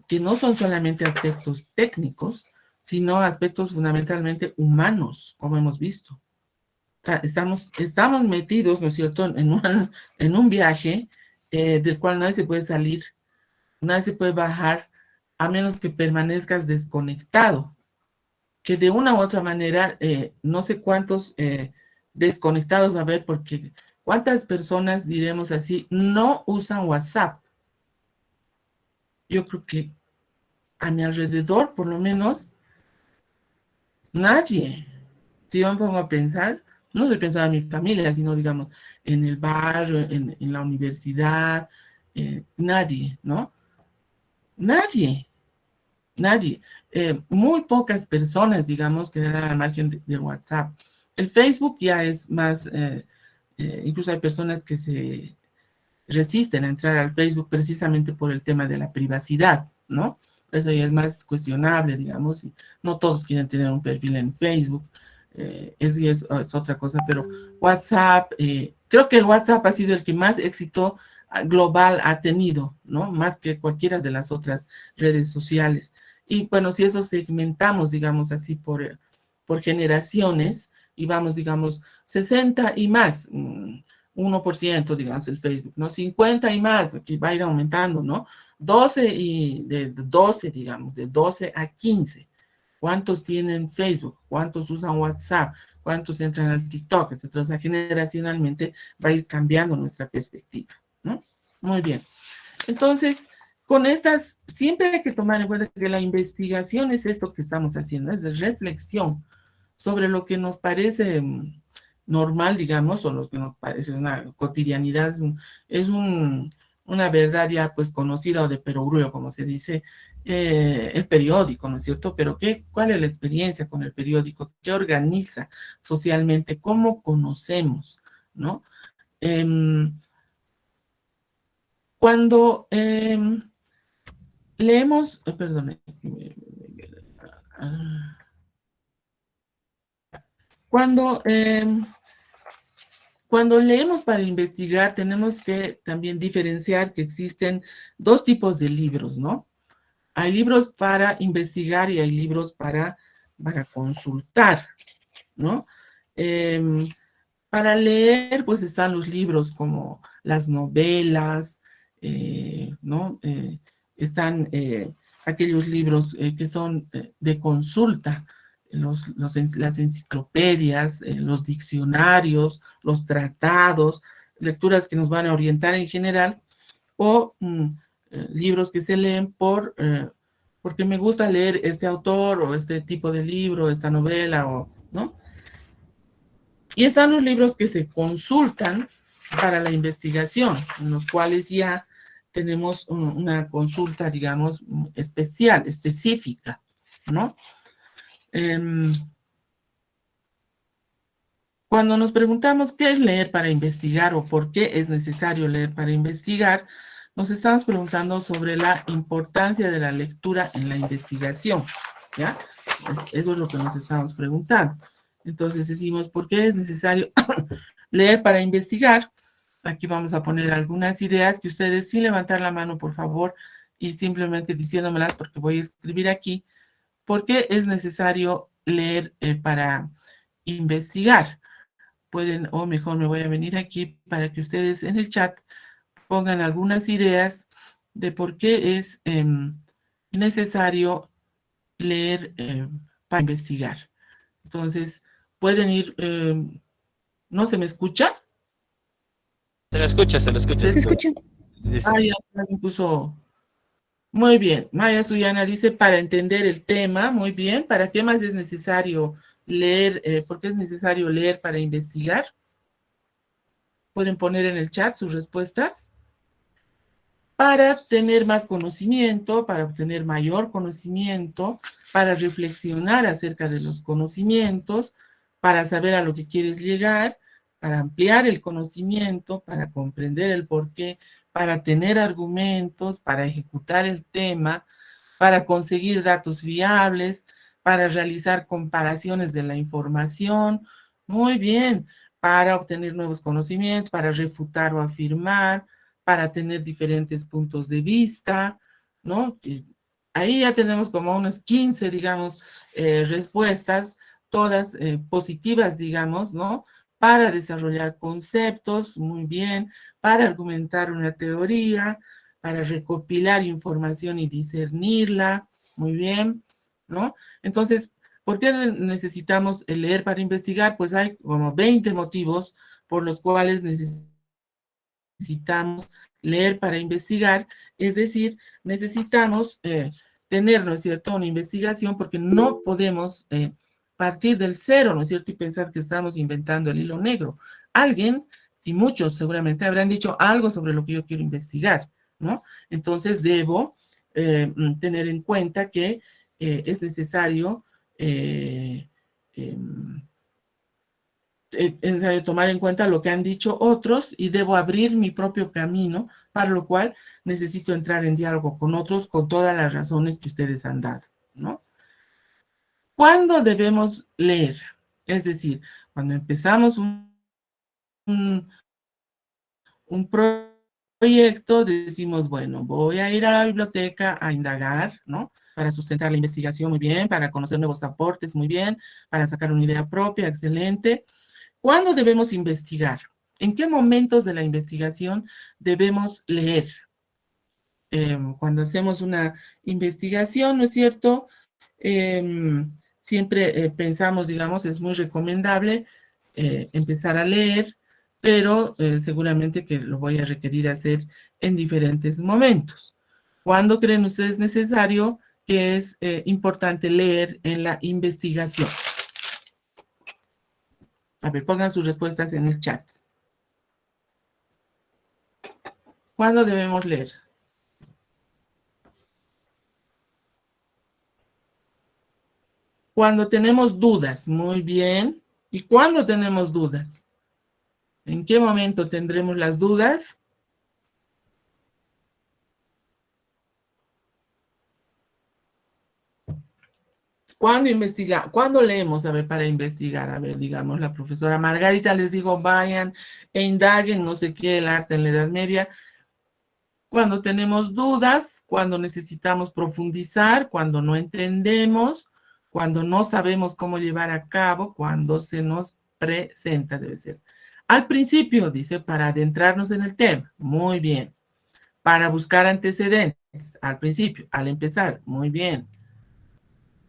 que no son solamente aspectos técnicos, sino aspectos fundamentalmente humanos, como hemos visto. Estamos metidos, ¿no es cierto?, en un viaje del cual nadie se puede salir, nadie se puede bajar, a menos que permanezcas desconectado, que de una u otra manera, no sé cuántos desconectados va a haber, porque cuántas personas, diremos así, no usan WhatsApp. Yo creo que a mi alrededor, por lo menos, nadie. Si yo me pongo a pensar, no estoy pensando en mi familia, sino, digamos, en el barrio, en la universidad, nadie, ¿no? Nadie. Nadie. Muy pocas personas, digamos, quedan al margen del WhatsApp. El Facebook ya es más, incluso hay personas que se resisten a entrar al Facebook precisamente por el tema de la privacidad, ¿no? Eso ya es más cuestionable, digamos, y no todos quieren tener un perfil en Facebook, eso ya es otra cosa, pero WhatsApp, creo que el WhatsApp ha sido el que más éxito global ha tenido, ¿no? Más que cualquiera de las otras redes sociales. Y bueno, si eso segmentamos, digamos así, por generaciones, y vamos, digamos, 60 y más, 1%, digamos, el Facebook, ¿no? 50 y más, que va a ir aumentando, ¿no? 12 y de 12, digamos, de 12 a 15. ¿Cuántos tienen Facebook? ¿Cuántos usan WhatsApp? ¿Cuántos entran al TikTok? Etcétera. O sea, generacionalmente va a ir cambiando nuestra perspectiva, ¿no? Muy bien. Entonces, con estas, siempre hay que tomar en cuenta que la investigación es esto que estamos haciendo, es de reflexión sobre lo que nos parece normal, digamos, o lo que nos parece una cotidianidad, una verdad ya pues conocida o de perogrullo, como se dice, el periódico, ¿no es cierto? Pero ¿cuál es la experiencia con el periódico? ¿Qué organiza socialmente? ¿Cómo conocemos? ¿No? Cuando leemos, perdón, cuando Cuando leemos para investigar, tenemos que también diferenciar que existen dos tipos de libros, ¿no? Hay libros para investigar y hay libros para consultar, ¿no? Para leer, pues están los libros como las novelas, ¿no? Están aquellos libros que son de consulta, las enciclopedias, los diccionarios, los tratados, lecturas que nos van a orientar en general, o libros que se leen porque me gusta leer este autor o este tipo de libro, esta novela, ¿no? Y están los libros que se consultan para la investigación, en los cuales ya tenemos una consulta, digamos, especial, específica, ¿no? Cuando nos preguntamos qué es leer para investigar o por qué es necesario leer para investigar, nos estamos preguntando sobre la importancia de la lectura en la investigación, ¿ya? Eso es lo que nos estamos preguntando. Entonces decimos, ¿por qué es necesario leer para investigar? Aquí vamos a poner algunas ideas que ustedes, sin levantar la mano, por favor, y simplemente diciéndomelas, porque voy a escribir aquí, ¿por qué es necesario leer para investigar? Pueden, o mejor me voy a venir aquí para que ustedes en el chat pongan algunas ideas de por qué es necesario leer para investigar. Entonces, pueden ir, ¿no se me escucha? Se lo escucha, se lo escucha. Se escucha. Dice, Ah, ya me puso. Muy bien. Maya Suyana dice, para entender el tema, muy bien. ¿Para qué más es necesario leer? ¿Por qué es necesario leer para investigar? Pueden poner en el chat sus respuestas. Para tener más conocimiento, para obtener mayor conocimiento, para reflexionar acerca de los conocimientos, para saber a lo que quieres llegar, para ampliar el conocimiento, para comprender el porqué, para tener argumentos, para ejecutar el tema, para conseguir datos viables, para realizar comparaciones de la información. Muy bien, para obtener nuevos conocimientos, para refutar o afirmar, para tener diferentes puntos de vista, ¿no? Ahí ya tenemos como unos 15, digamos, respuestas, todas positivas, digamos, ¿no? Para desarrollar conceptos, muy bien, para argumentar una teoría, para recopilar información y discernirla, muy bien, ¿no? Entonces, ¿por qué necesitamos leer para investigar? Pues hay como 20 motivos por los cuales necesitamos leer para investigar, es decir, necesitamos tener, ¿no es cierto?, una investigación porque no podemos partir del cero, ¿no es cierto?, y pensar que estamos inventando el hilo negro. Alguien, y muchos seguramente habrán dicho algo sobre lo que yo quiero investigar, ¿no? Entonces debo tener en cuenta que es necesario es necesario tomar en cuenta lo que han dicho otros y debo abrir mi propio camino, para lo cual necesito entrar en diálogo con otros con todas las razones que ustedes han dado, ¿no? ¿Cuándo debemos leer? Es decir, cuando empezamos un proyecto, decimos, bueno, voy a ir a la biblioteca a indagar, ¿no? Para sustentar la investigación, muy bien, para conocer nuevos aportes, muy bien, para sacar una idea propia, excelente. ¿Cuándo debemos investigar? ¿En qué momentos de la investigación debemos leer? Cuando hacemos una investigación, ¿no es cierto? Siempre pensamos, digamos, es muy recomendable empezar a leer, pero seguramente que lo voy a requerir hacer en diferentes momentos. ¿Cuándo creen ustedes necesario que es importante leer en la investigación? A ver, pongan sus respuestas en el chat. ¿Cuándo debemos leer? Cuando tenemos dudas, muy bien. ¿Y cuándo tenemos dudas? ¿En qué momento tendremos las dudas? ¿Cuándo leemos? A ver, para investigar, a ver, digamos, la profesora Margarita les digo, vayan e indaguen, no sé qué, el arte en la Edad Media. Cuando tenemos dudas, cuando necesitamos profundizar, cuando no entendemos, cuando no sabemos cómo llevar a cabo, cuando se nos presenta, debe ser. Al principio, dice, para adentrarnos en el tema. Muy bien. Para buscar antecedentes, al principio, al empezar. Muy bien.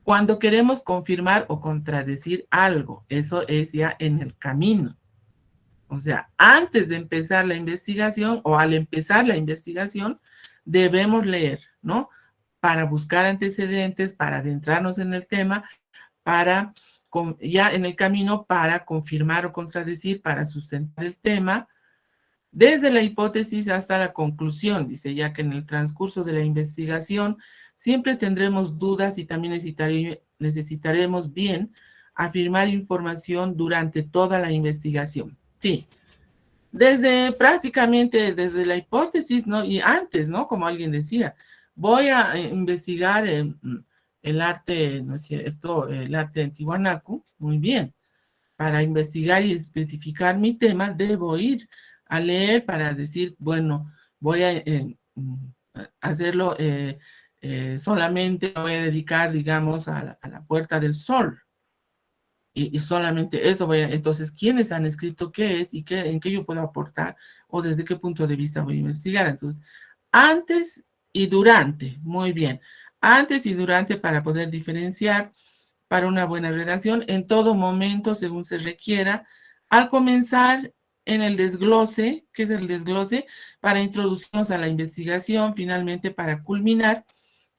Cuando queremos confirmar o contradecir algo, eso es ya en el camino. O sea, antes de empezar la investigación o al empezar la investigación, debemos leer, ¿no? Para buscar antecedentes, para adentrarnos en el tema, para, ya en el camino, para confirmar o contradecir, para sustentar el tema, desde la hipótesis hasta la conclusión, dice, ya que en el transcurso de la investigación siempre tendremos dudas y también necesitaremos bien afirmar información durante toda la investigación. Sí, prácticamente desde la hipótesis, ¿no? Y antes, ¿no? Como alguien decía, voy a investigar el arte, ¿no es cierto? El arte de Tiwanaku, muy bien. Para investigar y especificar mi tema, debo ir a leer para decir, bueno, voy a hacerlo solamente, voy a dedicar, digamos, a la Puerta del Sol. Y solamente eso voy a, entonces, ¿quiénes han escrito qué es y en qué yo puedo aportar o desde qué punto de vista voy a investigar? Entonces, antes y durante, muy bien, antes y durante para poder diferenciar para una buena redacción en todo momento según se requiera, al comenzar en el desglose, ¿qué es el desglose? Para introducirnos a la investigación, finalmente para culminar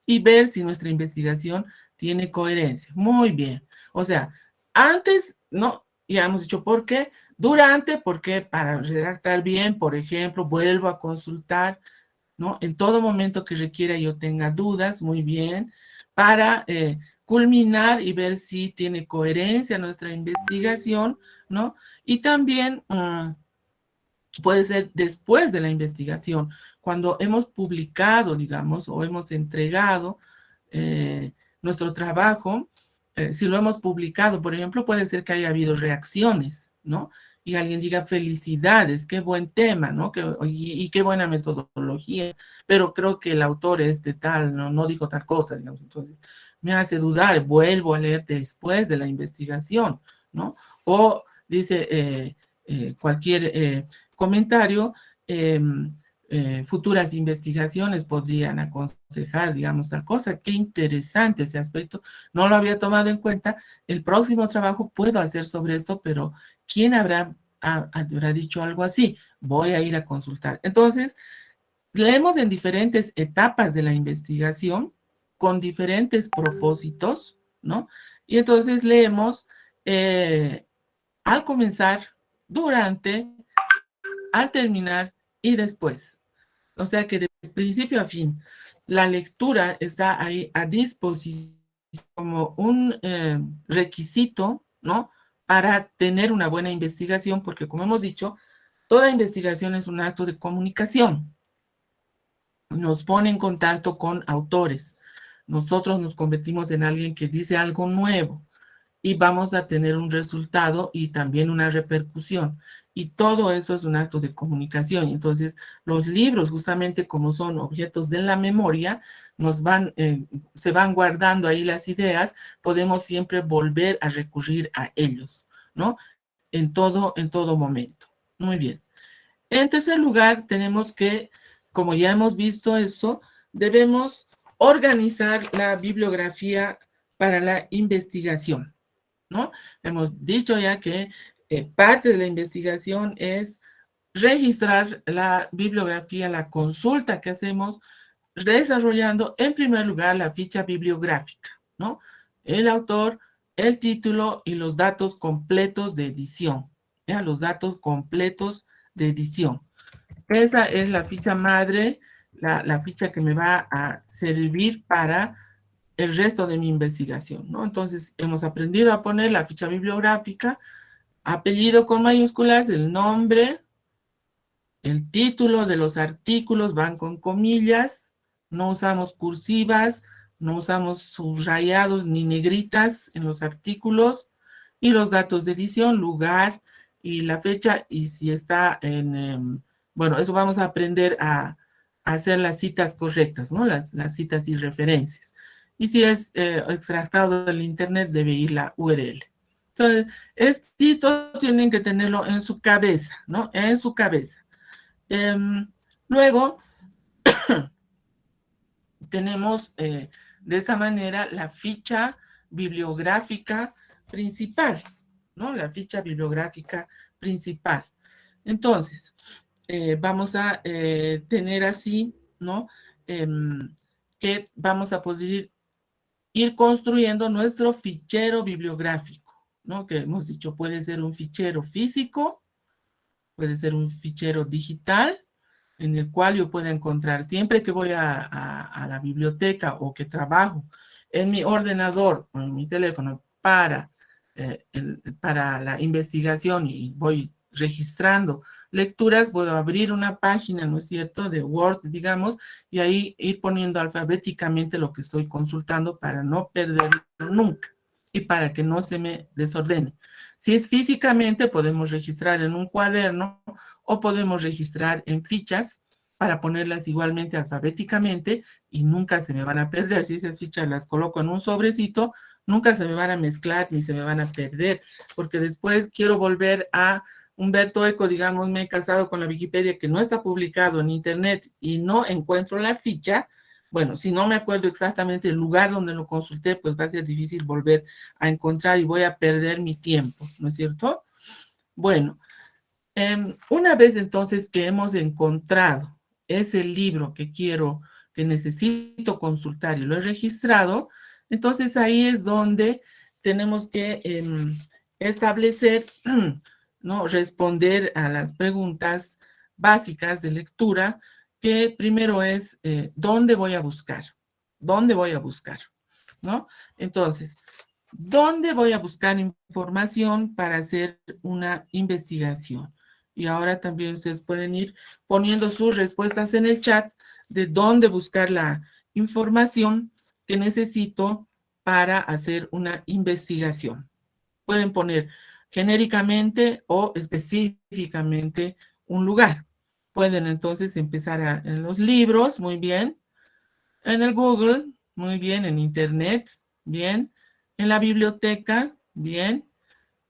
y ver si nuestra investigación tiene coherencia. Muy bien, o sea, antes, ¿no? Ya hemos dicho por qué. Durante, porque para redactar bien, por ejemplo, vuelvo a consultar, ¿no? En todo momento que requiera yo tenga dudas, muy bien. Para culminar y ver si tiene coherencia nuestra investigación, ¿no? Y también puede ser después de la investigación, cuando hemos publicado, digamos, o hemos entregado nuestro trabajo. Si lo hemos publicado, por ejemplo, puede ser que haya habido reacciones, ¿no? Y alguien diga, felicidades, qué buen tema, ¿no? Y qué buena metodología, pero creo que el autor es de tal, no dijo tal cosa, digamos. Entonces, me hace dudar, vuelvo a leer después de la investigación, ¿no? O dice cualquier comentario, futuras investigaciones podrían aconsejar, digamos, tal cosa. Qué interesante ese aspecto. No lo había tomado en cuenta. El próximo trabajo puedo hacer sobre esto, pero ¿quién habrá dicho algo así? Voy a ir a consultar. Entonces, leemos en diferentes etapas de la investigación, con diferentes propósitos, ¿no? Y entonces leemos al comenzar, durante, al terminar y después. O sea que de principio a fin, la lectura está ahí a disposición como un requisito, ¿no? Para tener una buena investigación, porque como hemos dicho, toda investigación es un acto de comunicación. Nos pone en contacto con autores. Nosotros nos convertimos en alguien que dice algo nuevo y vamos a tener un resultado y también una repercusión. Y todo eso es un acto de comunicación. Entonces, los libros, justamente como son objetos de la memoria, se van guardando ahí las ideas, podemos siempre volver a recurrir a ellos, ¿no? En todo momento. Muy bien. En tercer lugar, tenemos que, como ya hemos visto esto, debemos organizar la bibliografía para la investigación, ¿no? Hemos dicho ya que parte de la investigación es registrar la bibliografía, la consulta que hacemos, desarrollando en primer lugar la ficha bibliográfica, ¿no? El autor, el título y los datos completos de edición, ¿ya? Los datos completos de edición. Esa es la ficha madre, la ficha que me va a servir para el resto de mi investigación, ¿no? Entonces, hemos aprendido a poner la ficha bibliográfica, apellido con mayúsculas, el nombre, el título de los artículos van con comillas, no usamos cursivas, No usamos subrayados ni negritas en los artículos, y los datos de edición, lugar y la fecha, y si está en, bueno, eso vamos a aprender a hacer las citas correctas, ¿no? Las citas y referencias. Y si es extractado del internet, debe ir la URL. Entonces, esto tienen que tenerlo en su cabeza, ¿no? En su cabeza. Luego, tenemos de esa manera la ficha bibliográfica principal, ¿no? La ficha bibliográfica principal. Entonces, vamos a tener así, ¿no? Que vamos a poder ir construyendo nuestro fichero bibliográfico, ¿no? Que hemos dicho, puede ser un fichero físico, puede ser un fichero digital, en el cual yo pueda encontrar, siempre que voy a la biblioteca o que trabajo en mi ordenador o en mi teléfono para la investigación y voy registrando lecturas, puedo abrir una página, ¿no es cierto?, de Word, digamos, y ahí ir poniendo alfabéticamente lo que estoy consultando para no perderlo nunca y para que no se me desordene. Si es físicamente, podemos registrar en un cuaderno o podemos registrar en fichas para ponerlas igualmente alfabéticamente y nunca se me van a perder. Si esas fichas las coloco en un sobrecito, nunca se me van a mezclar ni se me van a perder, porque después quiero volver a Humberto Eco, digamos, me he casado con la Wikipedia que no está publicado en internet y no encuentro la ficha. Bueno, si no me acuerdo exactamente el lugar donde lo consulté, pues va a ser difícil volver a encontrar y voy a perder mi tiempo, ¿no es cierto? Bueno, una vez entonces que hemos encontrado ese libro que quiero, que necesito consultar y lo he registrado, entonces ahí es donde tenemos que establecer, ¿no? Responder a las preguntas básicas de lectura, que primero es, ¿dónde voy a buscar? ¿Dónde voy a buscar? ¿No? Entonces, ¿dónde voy a buscar información para hacer una investigación? Y ahora también ustedes pueden ir poniendo sus respuestas en el chat de dónde buscar la información que necesito para hacer una investigación. Pueden poner genéricamente o específicamente un lugar. Pueden entonces empezar en los libros, muy bien, en el Google, muy bien, en Internet, bien, en la biblioteca, bien,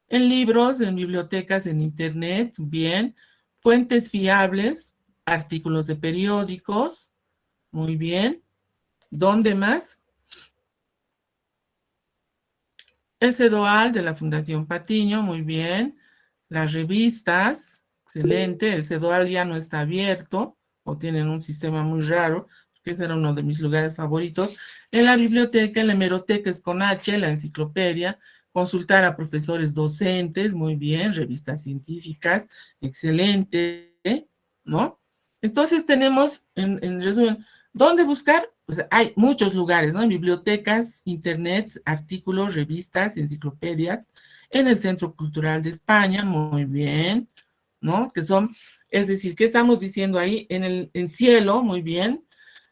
en libros, en bibliotecas, en Internet, bien, fuentes fiables, artículos de periódicos, muy bien. ¿Dónde más? El CEDOAL de la Fundación Patiño, muy bien. Las revistas, excelente. El CEDOAL ya no está abierto o tienen un sistema muy raro, que ese era uno de mis lugares favoritos. En la biblioteca, en la hemeroteca es con H, la enciclopedia, consultar a profesores docentes, muy bien, revistas científicas, excelente, ¿no? Entonces tenemos, en resumen, ¿dónde buscar? Pues hay muchos lugares, ¿no? En bibliotecas, internet, artículos, revistas, enciclopedias, en el Centro Cultural de España, muy bien, ¿no? Que son, es decir, ¿qué estamos diciendo ahí? En Cielo, muy bien.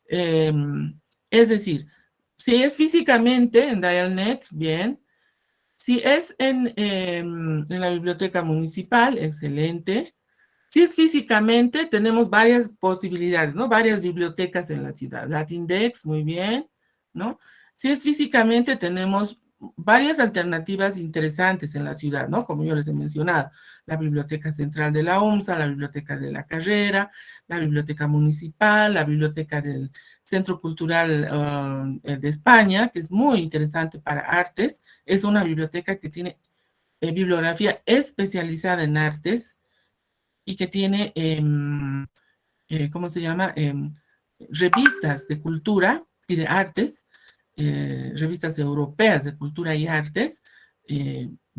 Es decir, si es físicamente en Dialnet, bien. Si es en la biblioteca municipal, excelente. Si es físicamente, tenemos varias posibilidades, ¿no? Varias bibliotecas en la ciudad. Latindex, muy bien, ¿no? Si es físicamente, tenemos varias alternativas interesantes en la ciudad, ¿no? Como yo les he mencionado, la Biblioteca Central de la UMSA, la Biblioteca de la Carrera, la Biblioteca Municipal, la Biblioteca del Centro Cultural de España, que es muy interesante para artes. Es una biblioteca que tiene bibliografía especializada en artes, y que tiene, ¿cómo se llama? Revistas de cultura y de artes, revistas europeas de cultura y artes,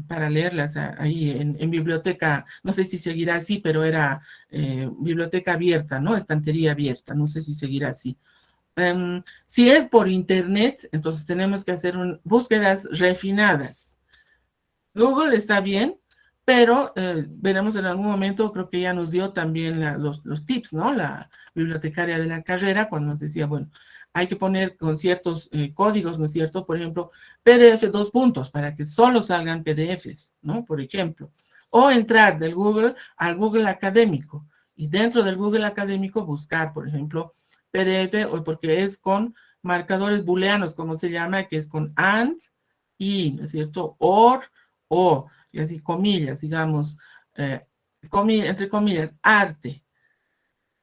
para leerlas ahí en biblioteca, no sé si seguirá así, pero era biblioteca abierta, ¿no? Estantería abierta, no sé si seguirá así. Si es por internet, entonces tenemos que hacer búsquedas refinadas. Google está bien, pero veremos en algún momento, creo que ya nos dio también los tips, ¿no? La bibliotecaria de la carrera, cuando nos decía, bueno, hay que poner con ciertos códigos, ¿no es cierto? Por ejemplo, PDF 2 puntos, para que solo salgan PDFs, ¿no? Por ejemplo. O entrar del Google al Google Académico, y dentro del Google Académico buscar, por ejemplo, PDF, o porque es con marcadores booleanos, como se llama, que es con AND, y, ¿no es cierto? OR, O, y así comillas, digamos, entre comillas, arte,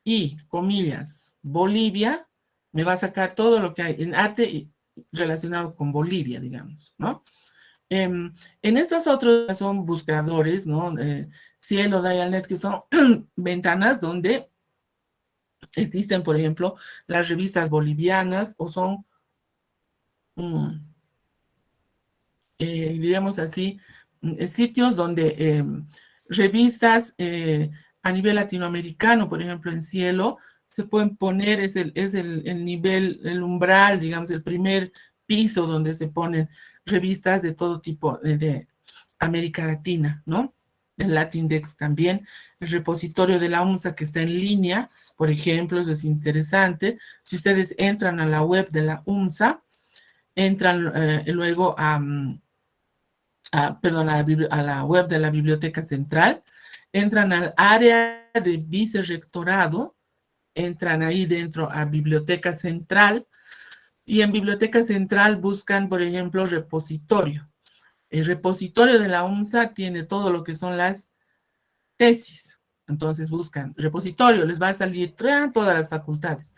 y comillas, Bolivia, me va a sacar todo lo que hay en arte relacionado con Bolivia, digamos, ¿no? En estas otras son buscadores, ¿no? Cielo, Dialnet, que son ventanas donde existen, por ejemplo, las revistas bolivianas, o son, digamos así, sitios donde revistas a nivel latinoamericano, por ejemplo, en Cielo, se pueden poner, es el nivel, el umbral, digamos, el primer piso donde se ponen revistas de todo tipo de América Latina, ¿no? El Latindex también, el repositorio de la UNSA que está en línea, por ejemplo, eso es interesante. Si ustedes entran a la web de la UNSA, entran luego a la web de la Biblioteca Central, entran al área de vicerrectorado, entran ahí dentro a Biblioteca Central, y en Biblioteca Central buscan, por ejemplo, repositorio. El repositorio de la UNSA tiene todo lo que son las tesis. Entonces buscan repositorio, les va a salir todas las facultades.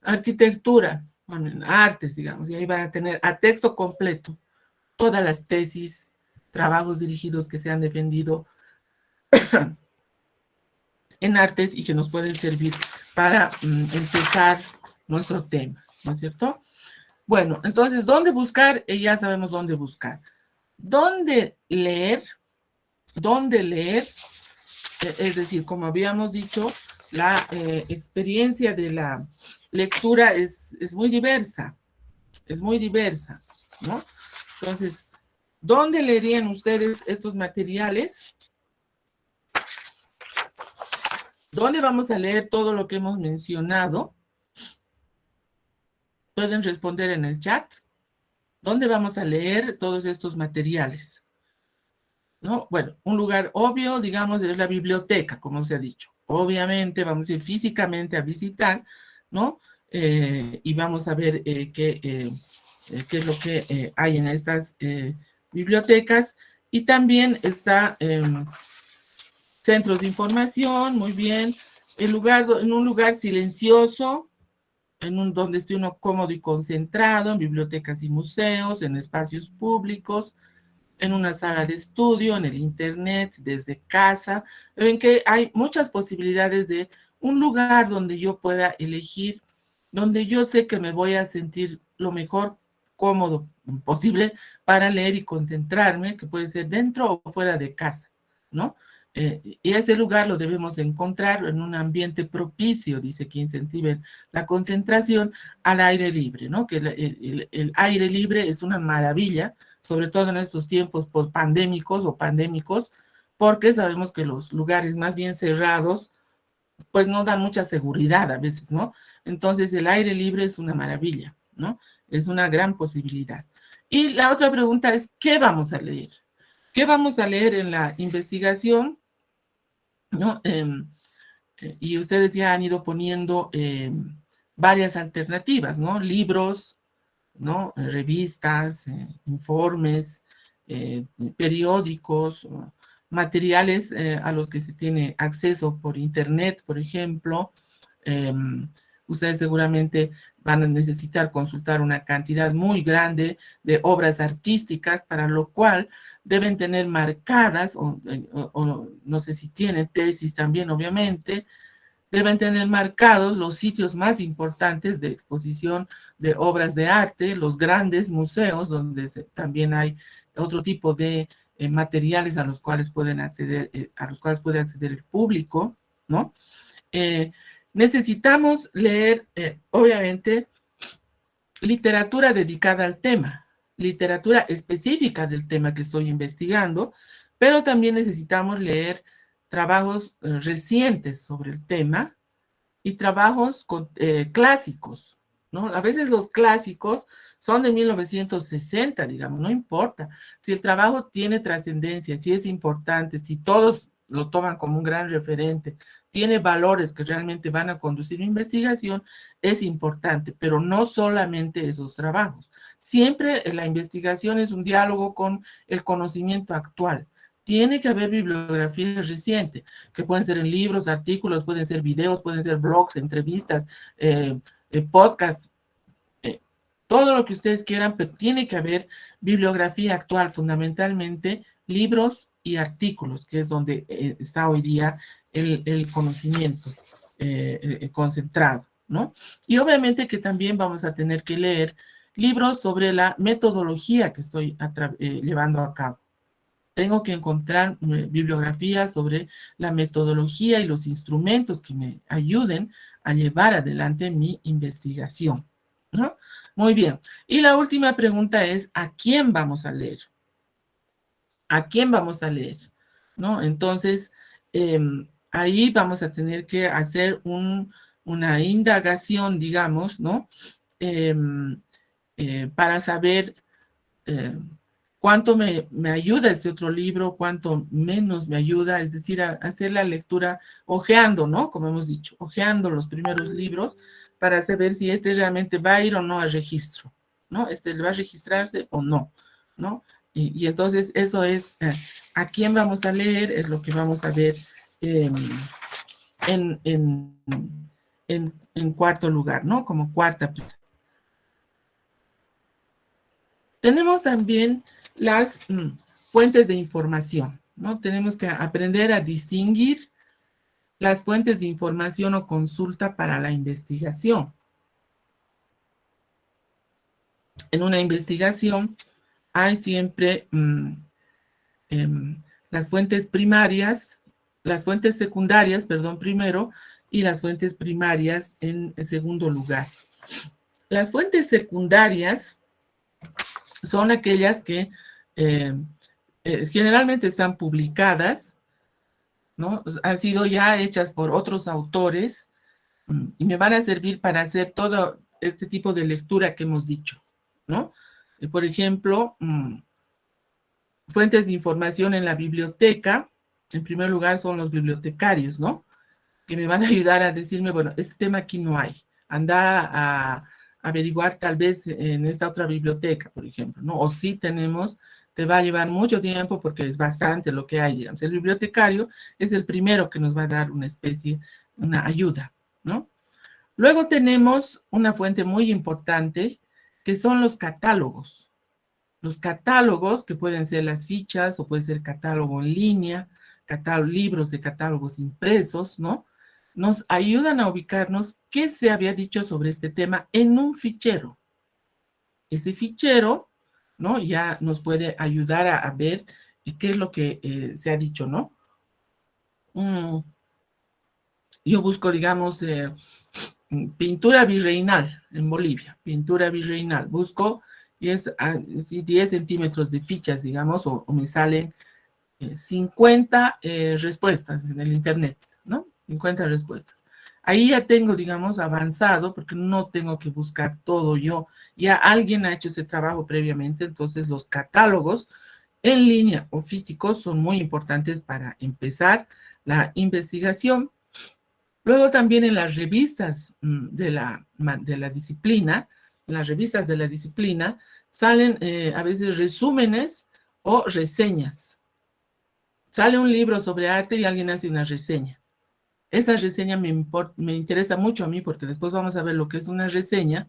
Arquitectura, artes, digamos, y ahí van a tener a texto completo todas las tesis, trabajos dirigidos que se han defendido en artes y que nos pueden servir para empezar nuestro tema, ¿no es cierto? Bueno, entonces, ¿dónde buscar? Ya sabemos dónde buscar. ¿Dónde leer? ¿Dónde leer? Es decir, como habíamos dicho, la experiencia de la lectura es muy diversa, ¿no? Entonces, ¿dónde leerían ustedes estos materiales? ¿Dónde vamos a leer todo lo que hemos mencionado? Pueden responder en el chat. ¿Dónde vamos a leer todos estos materiales? ¿No? Bueno, un lugar obvio, digamos, es la biblioteca, como se ha dicho. Obviamente vamos a ir físicamente a visitar, ¿no? Y vamos a ver qué es lo que hay en estas bibliotecas. Y también está centros de información, muy bien. En un lugar silencioso, donde esté uno cómodo y concentrado, en bibliotecas y museos, en espacios públicos, en una sala de estudio, en el internet, desde casa. Ven que hay muchas posibilidades de un lugar donde yo pueda elegir, donde yo sé que me voy a sentir lo mejor cómodo posible para leer y concentrarme, que puede ser dentro o fuera de casa, ¿no? Y ese lugar lo debemos encontrar en un ambiente propicio, dice, que incentive la concentración al aire libre, ¿no? Que el aire libre es una maravilla, sobre todo en estos tiempos pandémicos o pandémicos, porque sabemos que los lugares más bien cerrados, pues no dan mucha seguridad a veces, ¿no? Entonces el aire libre es una maravilla, ¿no? Es una gran posibilidad. Y la otra pregunta es, ¿qué vamos a leer? ¿Qué vamos a leer en la investigación? ¿No? Y ustedes ya han ido poniendo varias alternativas, ¿no? Libros, ¿no? Revistas, informes, periódicos, materiales a los que se tiene acceso por internet, por ejemplo. Ustedes seguramente van a necesitar consultar una cantidad muy grande de obras artísticas, para lo cual deben tener marcadas, o no sé si tienen tesis también, obviamente, deben tener marcados los sitios más importantes de exposición de obras de arte, los grandes museos, donde también hay otro tipo de materiales a los cuales pueden acceder, a los cuales puede acceder el público, ¿no? Necesitamos leer, obviamente, literatura dedicada al tema, literatura específica del tema que estoy investigando, pero también necesitamos leer trabajos recientes sobre el tema y trabajos clásicos, ¿no? A veces los clásicos son de 1960, digamos, no importa. Si el trabajo tiene trascendencia, si es importante, si todos lo toman como un gran referente, tiene valores que realmente van a conducir a investigación, es importante, pero no solamente esos trabajos. Siempre la investigación es un diálogo con el conocimiento actual. Tiene que haber bibliografía reciente, que pueden ser en libros, artículos, pueden ser videos, pueden ser blogs, entrevistas, podcasts, todo lo que ustedes quieran, pero tiene que haber bibliografía actual, fundamentalmente libros y artículos, que es donde está hoy día el conocimiento concentrado, ¿no? Y obviamente que también vamos a tener que leer libros sobre la metodología que estoy llevando a cabo. Tengo que encontrar bibliografía sobre la metodología y los instrumentos que me ayuden a llevar adelante mi investigación, ¿no? Muy bien. Y la última pregunta es, ¿a quién vamos a leer? ¿A quién vamos a leer? ¿No? Entonces, ahí vamos a tener que hacer una indagación, digamos, ¿no? Para saber cuánto me ayuda este otro libro, cuánto menos me ayuda, es decir, hacer la lectura ojeando, ¿no? Como hemos dicho, ojeando los primeros libros para saber si este realmente va a ir o no a registro, ¿no? Este va a registrarse o no, ¿no? Y entonces eso es a quién vamos a leer, es lo que vamos a ver en cuarto lugar, ¿no? Como cuarta. Tenemos también las fuentes de información, ¿no? Tenemos que aprender a distinguir las fuentes de información o consulta para la investigación. En una investigación hay siempre las fuentes primarias, las fuentes secundarias, perdón, primero, y las fuentes primarias en segundo lugar. Las fuentes secundarias son aquellas que generalmente están publicadas, ¿no? Han sido ya hechas por otros autores y me van a servir para hacer todo este tipo de lectura que hemos dicho, ¿no? Por ejemplo, fuentes de información en la biblioteca, en primer lugar son los bibliotecarios, ¿no? Que me van a ayudar a decirme, bueno, este tema aquí no hay, anda a averiguar tal vez en esta otra biblioteca, por ejemplo, ¿no? O si tenemos, te va a llevar mucho tiempo porque es bastante lo que hay, digamos. El bibliotecario es el primero que nos va a dar una especie, una ayuda, ¿no? Luego tenemos una fuente muy importante que son los catálogos. Los catálogos, que pueden ser las fichas o puede ser catálogo en línea, libros de catálogos impresos, ¿no? Nos ayudan a ubicarnos qué se había dicho sobre este tema en un fichero. Ese fichero, ¿no? Ya nos puede ayudar a ver qué es lo que se ha dicho, ¿no? Yo busco, digamos, pintura virreinal en Bolivia, pintura virreinal. Busco y es 10 centímetros de fichas, digamos, o me salen 50 respuestas en el internet, ¿no? 50 respuestas. Ahí ya tengo, digamos, avanzado, porque no tengo que buscar todo yo. Ya alguien ha hecho ese trabajo previamente, entonces los catálogos en línea o físicos son muy importantes para empezar la investigación. Luego también en las revistas de la disciplina, en las revistas de la disciplina, salen a veces resúmenes o reseñas. Sale un libro sobre arte y alguien hace una reseña. Esa reseña me interesa mucho a mí porque después vamos a ver lo que es una reseña,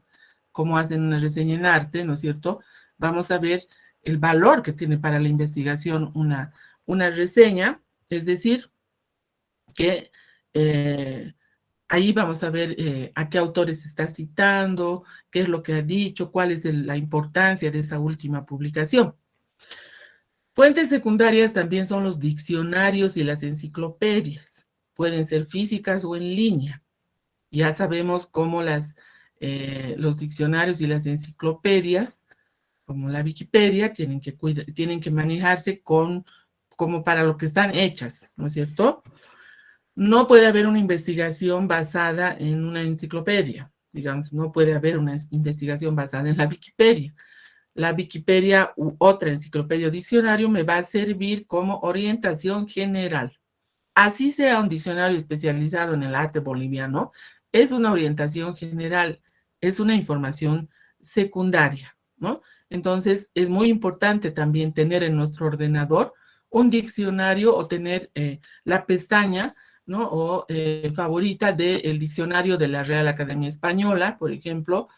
cómo hacen una reseña en arte, ¿no es cierto? Vamos a ver el valor que tiene para la investigación una reseña, es decir, que ahí vamos a ver a qué autores se está citando, qué es lo que ha dicho, cuál es la importancia de esa última publicación. Fuentes secundarias también son los diccionarios y las enciclopedias. Pueden ser físicas o en línea. Ya sabemos cómo los diccionarios y las enciclopedias, como la Wikipedia, tienen que manejarse como para lo que están hechas, ¿no es cierto? No puede haber una investigación basada en una enciclopedia. digamos, no puede haber una investigación basada en la Wikipedia. La Wikipedia u otra enciclopedia o diccionario me va a servir como orientación general. Así sea un diccionario especializado en el arte boliviano, es una orientación general, es una información secundaria, ¿no? Entonces, es muy importante también tener en nuestro ordenador un diccionario o tener la pestaña, ¿no? O favorita del diccionario de la Real Academia Española, por ejemplo,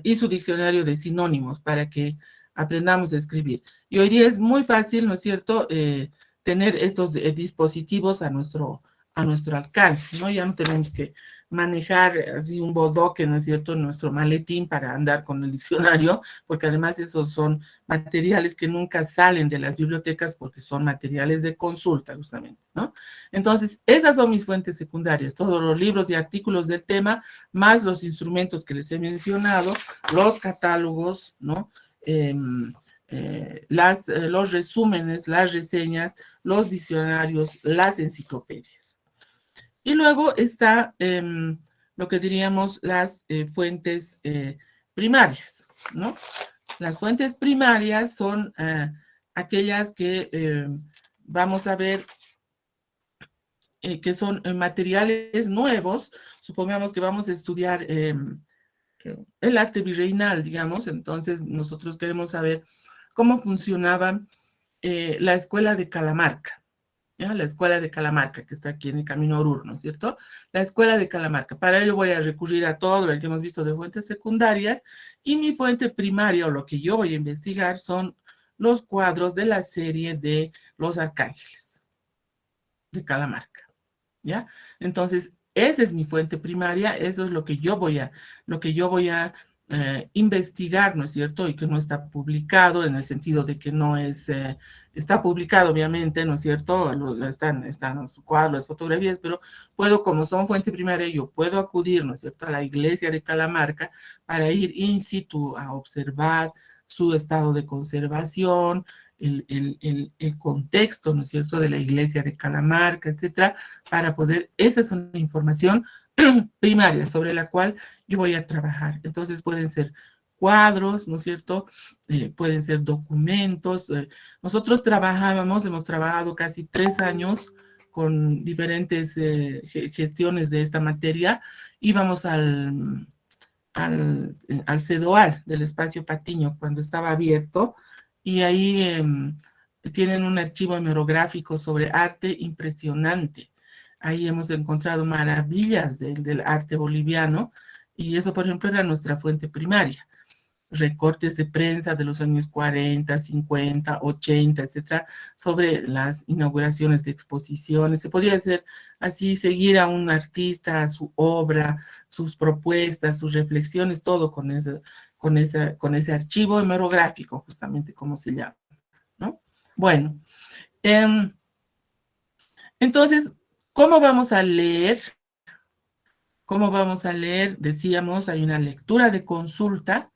y su diccionario de sinónimos para que aprendamos a escribir. Y hoy día es muy fácil, ¿no es cierto?, tener estos dispositivos a nuestro alcance, ¿no? Ya no tenemos que manejar así un bodoque, ¿no es cierto?, en nuestro maletín para andar con el diccionario, porque además esos son materiales que nunca salen de las bibliotecas porque son materiales de consulta, justamente, ¿no? Entonces, esas son mis fuentes secundarias, todos los libros y artículos del tema, más los instrumentos que les he mencionado, los catálogos, ¿no? Los resúmenes, las reseñas, los diccionarios, las enciclopedias. Y luego está lo que diríamos las fuentes primarias, ¿no? Las fuentes primarias son aquellas que vamos a ver que son materiales nuevos. Supongamos que vamos a estudiar el arte virreinal, digamos, entonces nosotros queremos saber cómo funcionaba la escuela de Calamarca, ¿ya? La escuela de Calamarca, que está aquí en el Camino a Oruro, ¿no es cierto? La escuela de Calamarca. Para ello voy a recurrir a todo lo que hemos visto de fuentes secundarias, y mi fuente primaria, o lo que yo voy a investigar, son los cuadros de la serie de Los Arcángeles de Calamarca, ¿ya? Entonces, esa es mi fuente primaria, eso es lo que yo voy a investigar, ¿no es cierto? Y que no está publicado, en el sentido de que no es, está publicado obviamente, ¿no es cierto? Están los cuadros, las fotografías, pero puedo, como son fuente primaria, yo puedo acudir, ¿no es cierto?, a la iglesia de Calamarca para ir in situ a observar su estado de conservación, el contexto, ¿no es cierto?, de la iglesia de Calamarca, etcétera, para poder, esa es una información primaria sobre la cual yo voy a trabajar. Entonces pueden ser cuadros, ¿no es cierto?, pueden ser documentos. Nosotros hemos trabajado casi 3 años con diferentes gestiones de esta materia. Íbamos al CEDOAL del Espacio Patiño cuando estaba abierto, y ahí tienen un archivo hemerográfico sobre arte impresionante. Ahí hemos encontrado maravillas del arte boliviano, y eso, por ejemplo, era nuestra fuente primaria. Recortes de prensa de los años 40, 50, 80, etcétera, sobre las inauguraciones de exposiciones. Se podía hacer así, seguir a un artista, a su obra, sus propuestas, sus reflexiones, todo con ese archivo hemerográfico, justamente como se llama, ¿no? Bueno, entonces, ¿cómo vamos a leer? ¿Cómo vamos a leer? Decíamos, hay una lectura de consulta,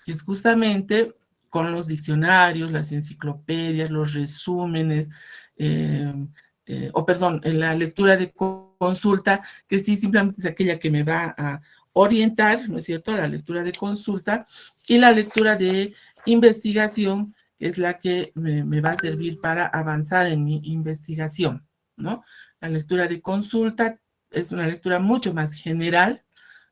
que es justamente con los diccionarios, las enciclopedias, los resúmenes, la lectura de consulta, que sí simplemente es aquella que me va a orientar, ¿no es cierto?, la lectura de consulta, y la lectura de investigación, que es la que me va a servir para avanzar en mi investigación, ¿no? La lectura de consulta es una lectura mucho más general,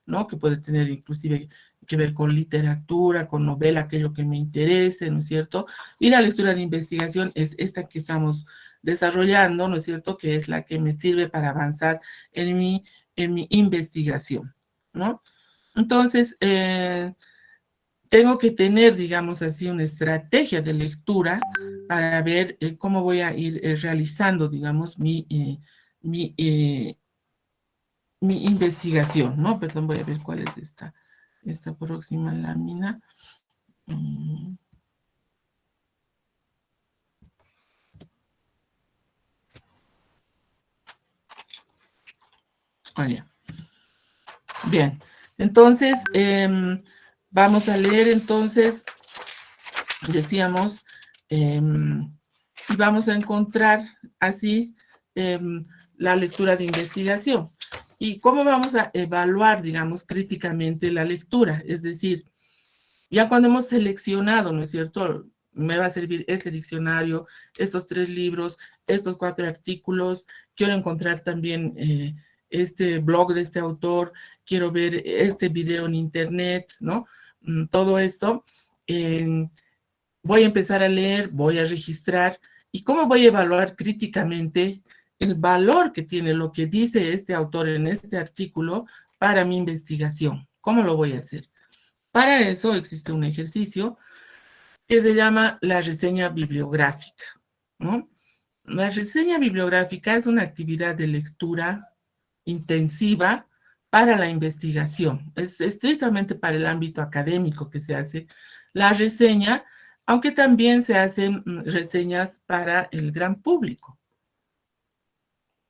¿no?, que puede tener inclusive que ver con literatura, con novela, aquello que me interese, ¿no es cierto? Y la lectura de investigación es esta que estamos desarrollando, ¿no es cierto?, que es la que me sirve para avanzar en mi investigación, ¿no? Entonces, tengo que tener, digamos así, una estrategia de lectura para ver cómo voy a ir realizando, digamos, mi investigación, ¿no? Perdón, voy a ver cuál es esta próxima lámina. Ya. Bien, entonces, vamos a leer entonces, decíamos, y vamos a encontrar así la lectura de investigación. ¿Y cómo vamos a evaluar, digamos, críticamente la lectura? Es decir, ya cuando hemos seleccionado, ¿no es cierto? Me va a servir este diccionario, estos 3 libros, estos 4 artículos, quiero encontrar también este blog de este autor, quiero ver este video en internet, ¿no? Todo esto. Voy a empezar a leer, voy a registrar, ¿y cómo voy a evaluar críticamente el valor que tiene lo que dice este autor en este artículo para mi investigación? ¿Cómo lo voy a hacer? Para eso existe un ejercicio que se llama la reseña bibliográfica, ¿no? La reseña bibliográfica es una actividad de lectura intensiva para la investigación. Es estrictamente para el ámbito académico que se hace la reseña, aunque también se hacen reseñas para el gran público.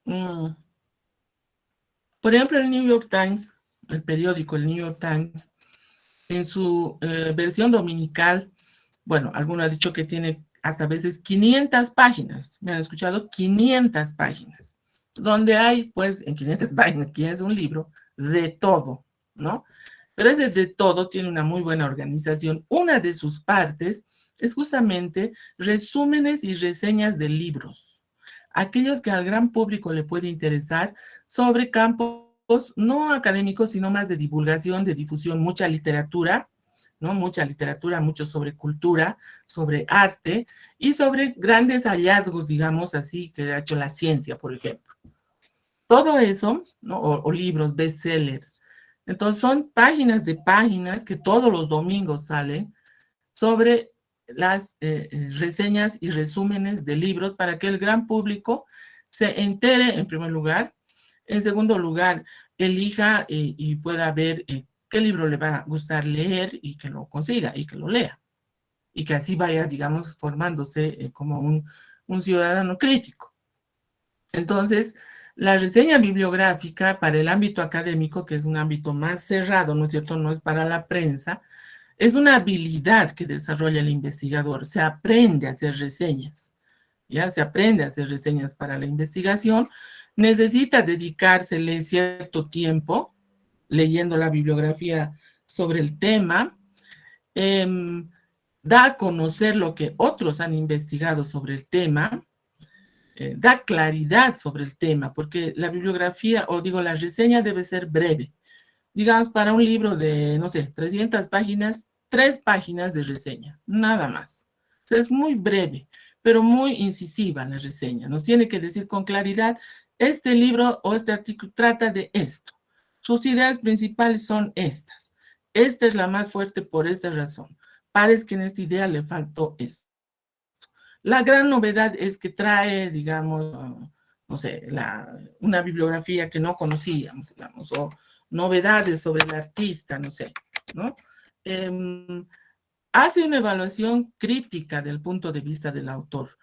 Por ejemplo, el New York Times, el periódico, el New York Times, en su versión dominical, bueno, alguno ha dicho que tiene hasta a veces 500 páginas, me han escuchado, 500 páginas, donde hay, pues, en 500 páginas, que es un libro, de todo, ¿no? Pero ese de todo tiene una muy buena organización. Una de sus partes es justamente resúmenes y reseñas de libros, aquellos que al gran público le puede interesar sobre campos no académicos, sino más de divulgación, de difusión, mucha literatura, ¿no? Mucha literatura, mucho sobre cultura, sobre arte y sobre grandes hallazgos, digamos así, que ha hecho la ciencia, por ejemplo. Todo eso, ¿no? O libros, bestsellers. Entonces son páginas de páginas que todos los domingos salen sobre las reseñas y resúmenes de libros para que el gran público se entere en primer lugar. En segundo lugar, elija y pueda ver qué libro le va a gustar leer y que lo consiga y que lo lea. Y que así vaya, digamos, formándose como un ciudadano crítico. Entonces, la reseña bibliográfica para el ámbito académico, que es un ámbito más cerrado, ¿no es cierto? No es para la prensa, es una habilidad que desarrolla el investigador. Se aprende a hacer reseñas, ¿ya? Se aprende a hacer reseñas para la investigación. Necesita dedicársele cierto tiempo leyendo la bibliografía sobre el tema. Da a conocer lo que otros han investigado sobre el tema. Da claridad sobre el tema, porque la bibliografía, o digo, la reseña debe ser breve. Digamos, para un libro de, no sé, 300 páginas, 3 páginas de reseña, nada más. O sea, es muy breve, pero muy incisiva la reseña. Nos tiene que decir con claridad, este libro o este artículo trata de esto. Sus ideas principales son estas. Esta es la más fuerte por esta razón. Parece que en esta idea le faltó esto. La gran novedad es que trae, digamos, no sé, una bibliografía que no conocíamos, digamos, o novedades sobre el artista, no sé, ¿no? Hace una evaluación crítica del punto de vista del autor.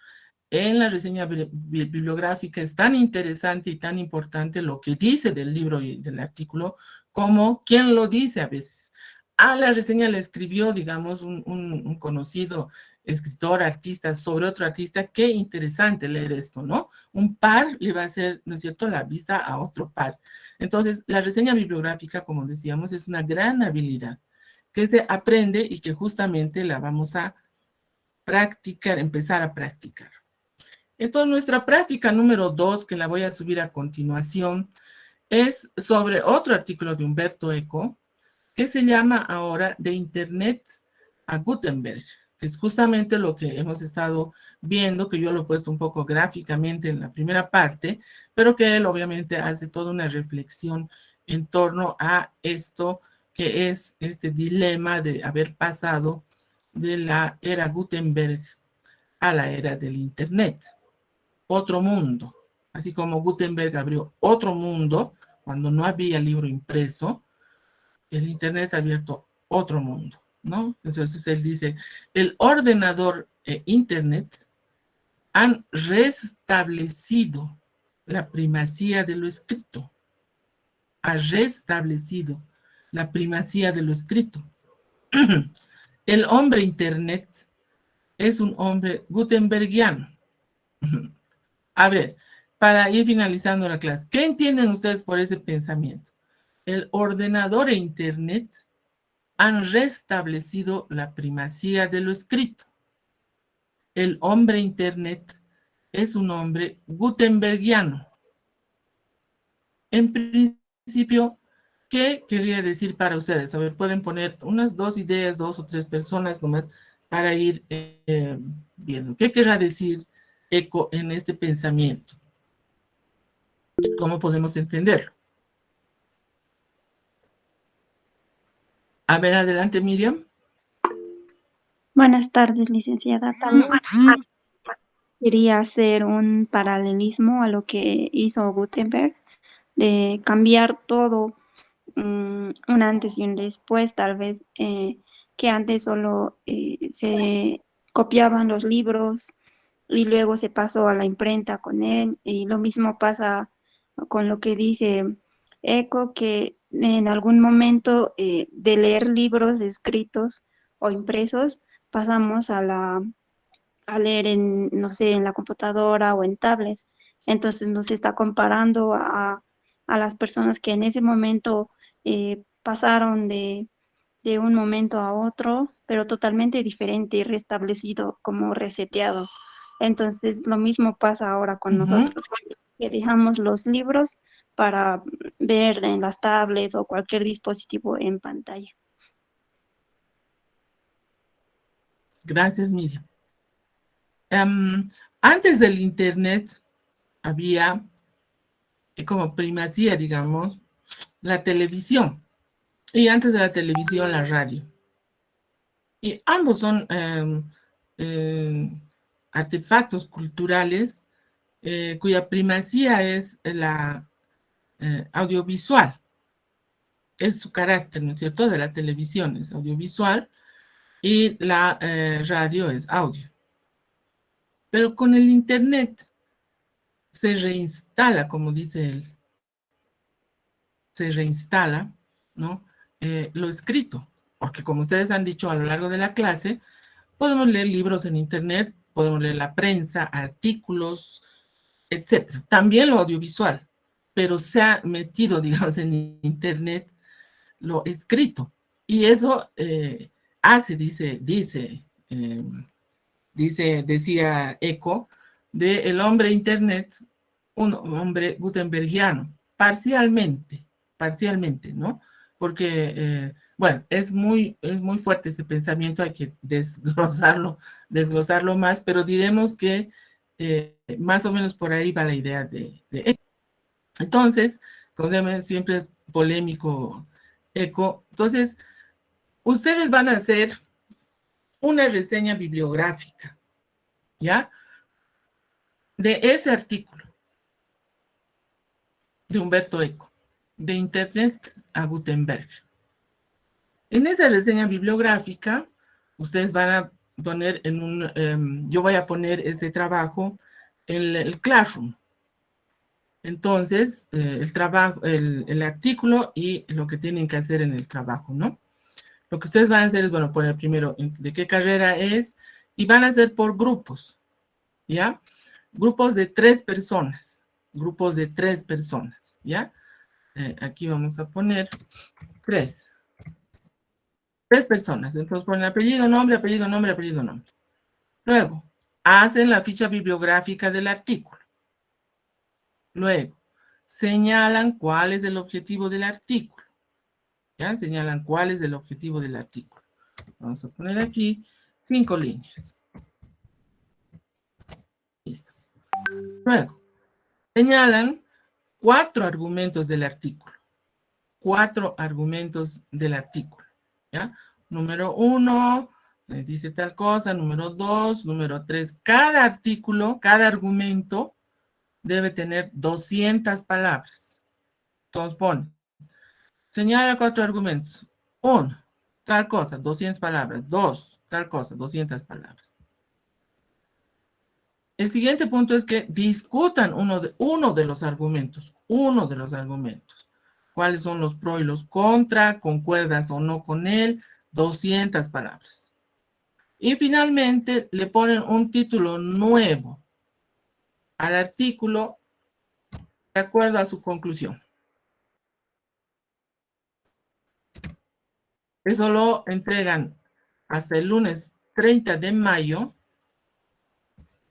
En la reseña bibliográfica es tan interesante y tan importante lo que dice del libro y del artículo como quién lo dice a veces. A la reseña le escribió, digamos, un conocido escritor, artista, sobre otro artista. Qué interesante leer esto, ¿no? Un par le va a hacer, ¿no es cierto?, la vista a otro par. Entonces, la reseña bibliográfica, como decíamos, es una gran habilidad que se aprende y que justamente la vamos a practicar, empezar a practicar. Entonces, nuestra práctica número 2, que la voy a subir a continuación, es sobre otro artículo de Umberto Eco, que se llama ahora De Internet a Gutenberg, que es justamente lo que hemos estado viendo, que yo lo he puesto un poco gráficamente en la primera parte, pero que él obviamente hace toda una reflexión en torno a esto que es este dilema de haber pasado de la era Gutenberg a la era del Internet. Otro mundo. Así como Gutenberg abrió otro mundo cuando no había libro impreso, el Internet ha abierto otro mundo, ¿no? Entonces él dice, el ordenador e Internet han restablecido la primacía de lo escrito. Ha restablecido la primacía de lo escrito. El hombre Internet es un hombre gutenbergiano. A ver, para ir finalizando la clase. ¿Qué entienden ustedes por ese pensamiento? El ordenador e Internet han restablecido la primacía de lo escrito. El hombre Internet es un hombre gutenbergiano. En principio, ¿qué querría decir para ustedes? A ver, pueden poner unas 2 ideas, 2 o 3 personas nomás para ir viendo. ¿Qué querrá decir Eco en este pensamiento? ¿Cómo podemos entenderlo? A ver, adelante, Miriam. Buenas tardes, licenciada. Tal vez quería hacer un paralelismo a lo que hizo Gutenberg, de cambiar todo, un antes y un después, tal vez que antes solo se copiaban los libros y luego se pasó a la imprenta con él, y lo mismo pasa con lo que dice Eco, que en algún momento de leer libros escritos o impresos, pasamos a leer en, no sé, en la computadora o en tablets. Entonces nos está comparando a las personas que en ese momento pasaron de un momento a otro, pero totalmente diferente y restablecido, como reseteado. Entonces lo mismo pasa ahora con nosotros, que dejamos los libros para ver en las tablets o cualquier dispositivo en pantalla. Gracias, Miriam. Antes del Internet había como primacía, digamos, la televisión. Y antes de la televisión, la radio. Y ambos son artefactos culturales cuya primacía es la audiovisual. Es su carácter, ¿no es cierto?, de la televisión es audiovisual y la radio es audio. Pero con el Internet se reinstala, como dice él, se reinstala, ¿no?, lo escrito. Porque como ustedes han dicho a lo largo de la clase, podemos leer libros en Internet, podemos leer la prensa, artículos, etc. También lo audiovisual, pero se ha metido, digamos, en Internet lo escrito. Y eso hace, decía Eco, de el hombre Internet un hombre gutenbergiano, parcialmente, ¿no? Porque, bueno, es muy fuerte ese pensamiento, hay que desglosarlo más, pero diremos que más o menos por ahí va la idea de Eco. Entonces, como se llama, siempre es polémico Eco. Entonces, ustedes van a hacer una reseña bibliográfica, ¿ya?, de ese artículo de Humberto Eco, de Internet a Gutenberg. En esa reseña bibliográfica, ustedes van a poner en un, yo voy a poner este trabajo en el Classroom. Entonces, el artículo y lo que tienen que hacer en el trabajo, ¿no? Lo que ustedes van a hacer es, bueno, poner primero de qué carrera es y van a hacer por grupos, ¿ya? Grupos de 3 personas, ¿ya? Aquí vamos a poner 3 personas. Entonces ponen apellido, nombre, apellido, nombre, apellido, nombre. Luego, hacen la ficha bibliográfica del artículo. Luego, señalan cuál es el objetivo del artículo. ¿Ya? Señalan cuál es el objetivo del artículo. Vamos a poner aquí 5 líneas. Listo. Luego, señalan 4 argumentos del artículo. 4 argumentos del artículo. ¿Ya? Número 1, dice tal cosa. Número 2, número 3. Cada artículo, cada argumento debe tener 200 palabras. Entonces pone, señala 4 argumentos. 1, tal cosa, 200 palabras. 2, tal cosa, 200 palabras. El siguiente punto es que discutan uno de los argumentos. ¿Cuáles son los pro y los contra? ¿Concuerdas o no con él? 200 palabras. Y finalmente le ponen un título nuevo al artículo de acuerdo a su conclusión. Eso lo entregan hasta el lunes 30 de mayo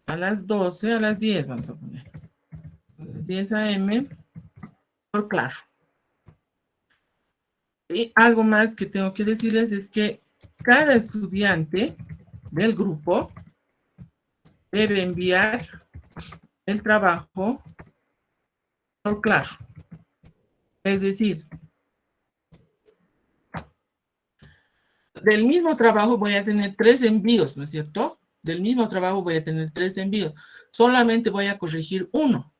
a las 12, a las 10, vamos a poner. A las 10 a.m. por Claro. Y algo más que tengo que decirles es que cada estudiante del grupo debe enviar el trabajo por Claro. Es decir, del mismo trabajo voy a tener 3 envíos, ¿no es cierto? Del mismo trabajo voy a tener 3 envíos. Solamente voy a corregir uno.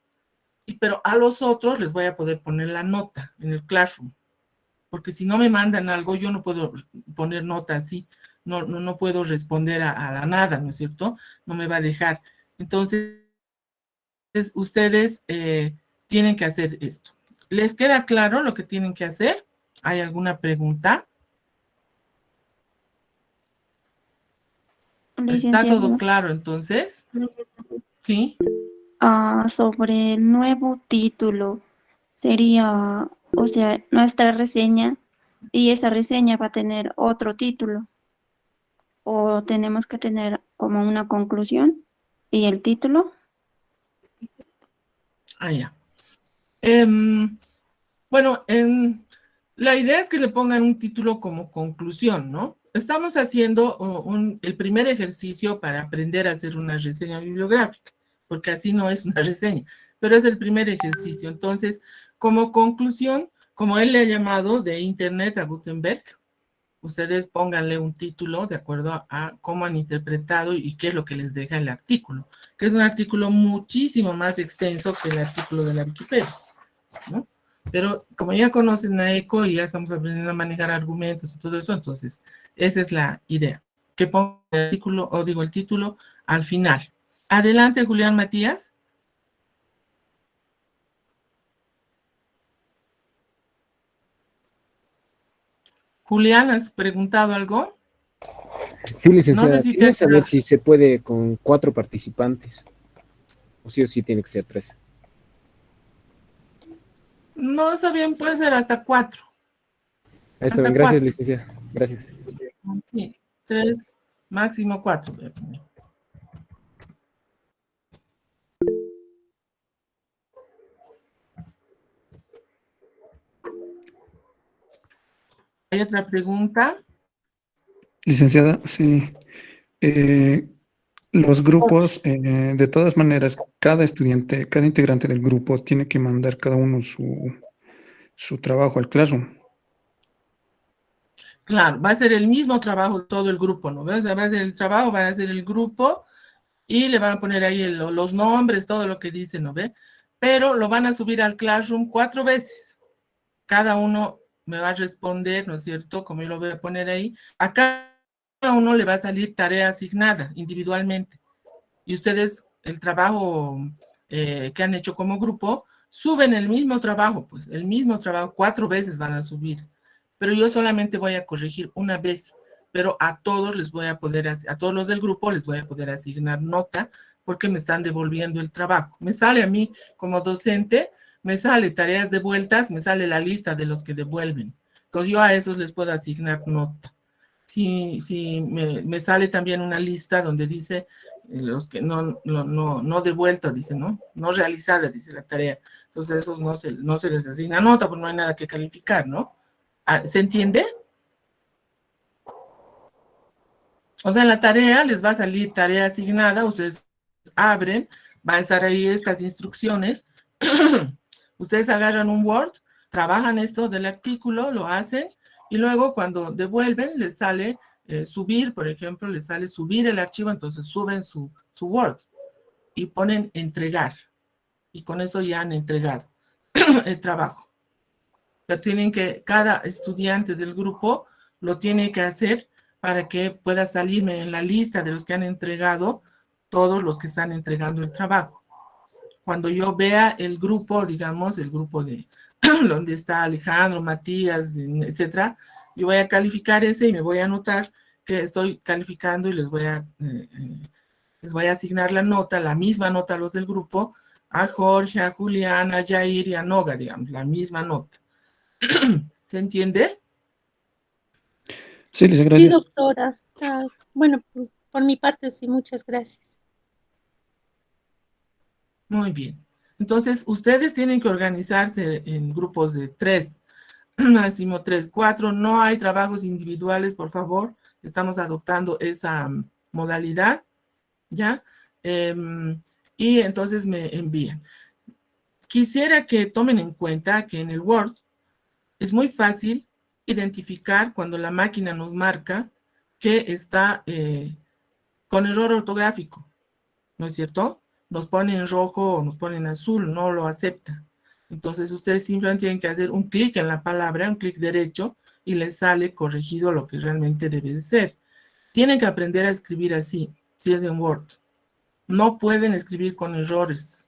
Pero a los otros les voy a poder poner la nota en el Classroom. Porque si no me mandan algo, yo no puedo poner nota así. No puedo responder a la nada, ¿no es cierto? No me va a dejar. Entonces, ustedes tienen que hacer esto. ¿Les queda claro lo que tienen que hacer? ¿Hay alguna pregunta? ¿Está todo claro entonces? Sí. Sobre el nuevo título, sería, o sea, nuestra reseña, y esa reseña va a tener otro título, o tenemos que tener como una conclusión y el título. Ya. Bueno, la idea es que le pongan un título como conclusión, ¿no? Estamos haciendo el primer ejercicio para aprender a hacer una reseña bibliográfica, porque así no es una reseña, pero es el primer ejercicio. Entonces, como conclusión, como él le ha llamado de Internet a Gutenberg, ustedes pónganle un título de acuerdo a cómo han interpretado y qué es lo que les deja el artículo, que es un artículo muchísimo más extenso que el artículo de la Wikipedia, ¿no? Pero como ya conocen a ECO y ya estamos aprendiendo a manejar argumentos y todo eso, entonces esa es la idea, que ponga el artículo, o digo el título, al final. Adelante, Julián Matías. Julián, ¿has preguntado algo? Sí, licenciada. No sé si Quería saber si se puede con 4 participantes. O sí tiene que ser 3. No, está bien, puede ser hasta 4. Ahí está bien, gracias, licenciada. Gracias. Sí, 3, máximo 4. ¿Hay otra pregunta? Licenciada, sí. Los grupos, de todas maneras, cada estudiante, cada integrante del grupo tiene que mandar cada uno su trabajo al Classroom. Claro, va a ser el mismo trabajo todo el grupo, ¿no ves? Va a ser el trabajo, van a hacer el grupo y le van a poner ahí los nombres, todo lo que dice, ¿no ve? Pero lo van a subir al Classroom 4 veces. Cada uno me va a responder, ¿no es cierto? Como yo lo voy a poner ahí. A cada uno le va a salir tarea asignada individualmente. Y ustedes, el trabajo que han hecho como grupo, suben el mismo trabajo, pues el mismo trabajo, 4 veces van a subir. Pero yo solamente voy a corregir una vez, pero a todos les voy a poder, a todos los del grupo les voy a poder asignar nota porque me están devolviendo el trabajo. Me sale a mí como docente, me sale tareas devueltas, me sale la lista de los que devuelven. Entonces yo a esos les puedo asignar nota. Si me sale también una lista donde dice los que no devuelto, dice, ¿no? No realizada, dice la tarea. Entonces esos no se les asigna nota porque no hay nada que calificar, ¿no? ¿Se entiende? O sea, en la tarea les va a salir tarea asignada, ustedes abren, va a estar ahí estas instrucciones, ustedes agarran un Word, trabajan esto del artículo, lo hacen, y luego cuando devuelven les sale subir, por ejemplo, les sale subir el archivo, entonces suben su Word y ponen entregar, y con eso ya han entregado el trabajo. Pero cada estudiante del grupo lo tiene que hacer para que pueda salirme en la lista de los que han entregado, todos los que están entregando el trabajo. Cuando yo vea el grupo, digamos, el grupo de donde está Alejandro, Matías, etcétera, yo voy a calificar ese y me voy a anotar que estoy calificando y les voy a asignar la nota, la misma nota a los del grupo, a Jorge, a Julián, a Jair y a Noga, digamos, la misma nota. ¿Se entiende? Sí, les Sí, agradezco. doctora. Bueno, por mi parte, sí, muchas gracias. Muy bien. Entonces, ustedes tienen que organizarse en grupos de 3, máximo 3, 4. No hay trabajos individuales, por favor. Estamos adoptando esa modalidad, ¿ya? Y entonces me envían. Quisiera que tomen en cuenta que en el Word es muy fácil identificar cuando la máquina nos marca que está con error ortográfico, ¿no es cierto? Nos pone en rojo o nos pone en azul, no lo acepta. Entonces ustedes simplemente tienen que hacer un clic en la palabra, un clic derecho, y les sale corregido lo que realmente debe de ser. Tienen que aprender a escribir así, si es en Word. No pueden escribir con errores,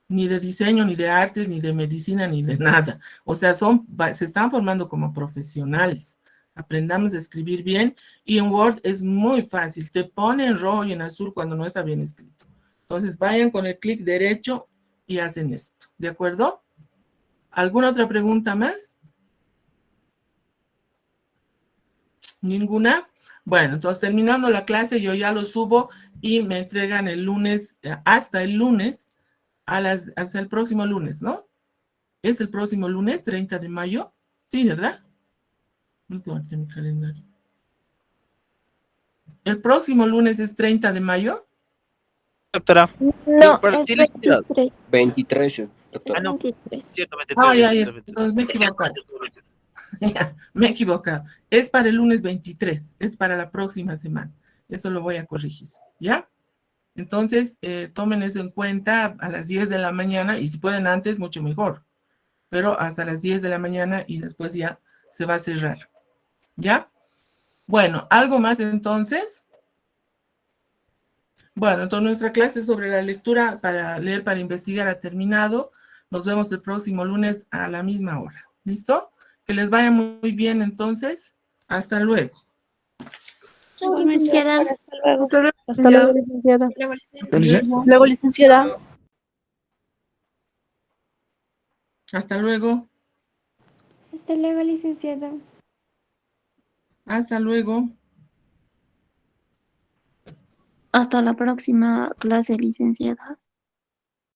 ni de diseño, ni de artes, ni de medicina, ni de nada. O sea, se están formando como profesionales. Aprendamos a escribir bien, y en Word es muy fácil. Te pone en rojo y en azul cuando no está bien escrito. Entonces vayan con el clic derecho y hacen esto. ¿De acuerdo? ¿Alguna otra pregunta más? ¿Ninguna? Bueno, entonces terminando la clase yo ya lo subo y me entregan el lunes, hasta el lunes, hasta el próximo lunes, ¿no? ¿Es el próximo lunes, 30 de mayo? Sí, ¿verdad? No tengo aquí mi calendario. ¿El próximo lunes es 30 de mayo? Doctora. No, Pero es sí, licenciado. 23. 23, doctor. Ah, no. 23. Cierto, 23, Ah, ya, 23. entonces me he equivocado. Me he equivocado. Es para el lunes 23, es para la próxima semana. Eso lo voy a corregir, ¿ya? Entonces, tomen eso en cuenta a las 10 de la mañana, y si pueden antes, mucho mejor. Pero hasta las 10 de la mañana y después ya se va a cerrar, ¿ya? Bueno, ¿algo más entonces? Bueno, entonces nuestra clase sobre la lectura para leer, para investigar ha terminado. Nos vemos el próximo lunes a la misma hora. ¿Listo? Que les vaya muy bien entonces. Hasta luego. Chao, licenciada. Hasta luego. Hasta luego, licenciada. Luego, Licenciada. Hasta luego. Hasta luego, licenciada. Hasta luego. Hasta la próxima clase, licenciada.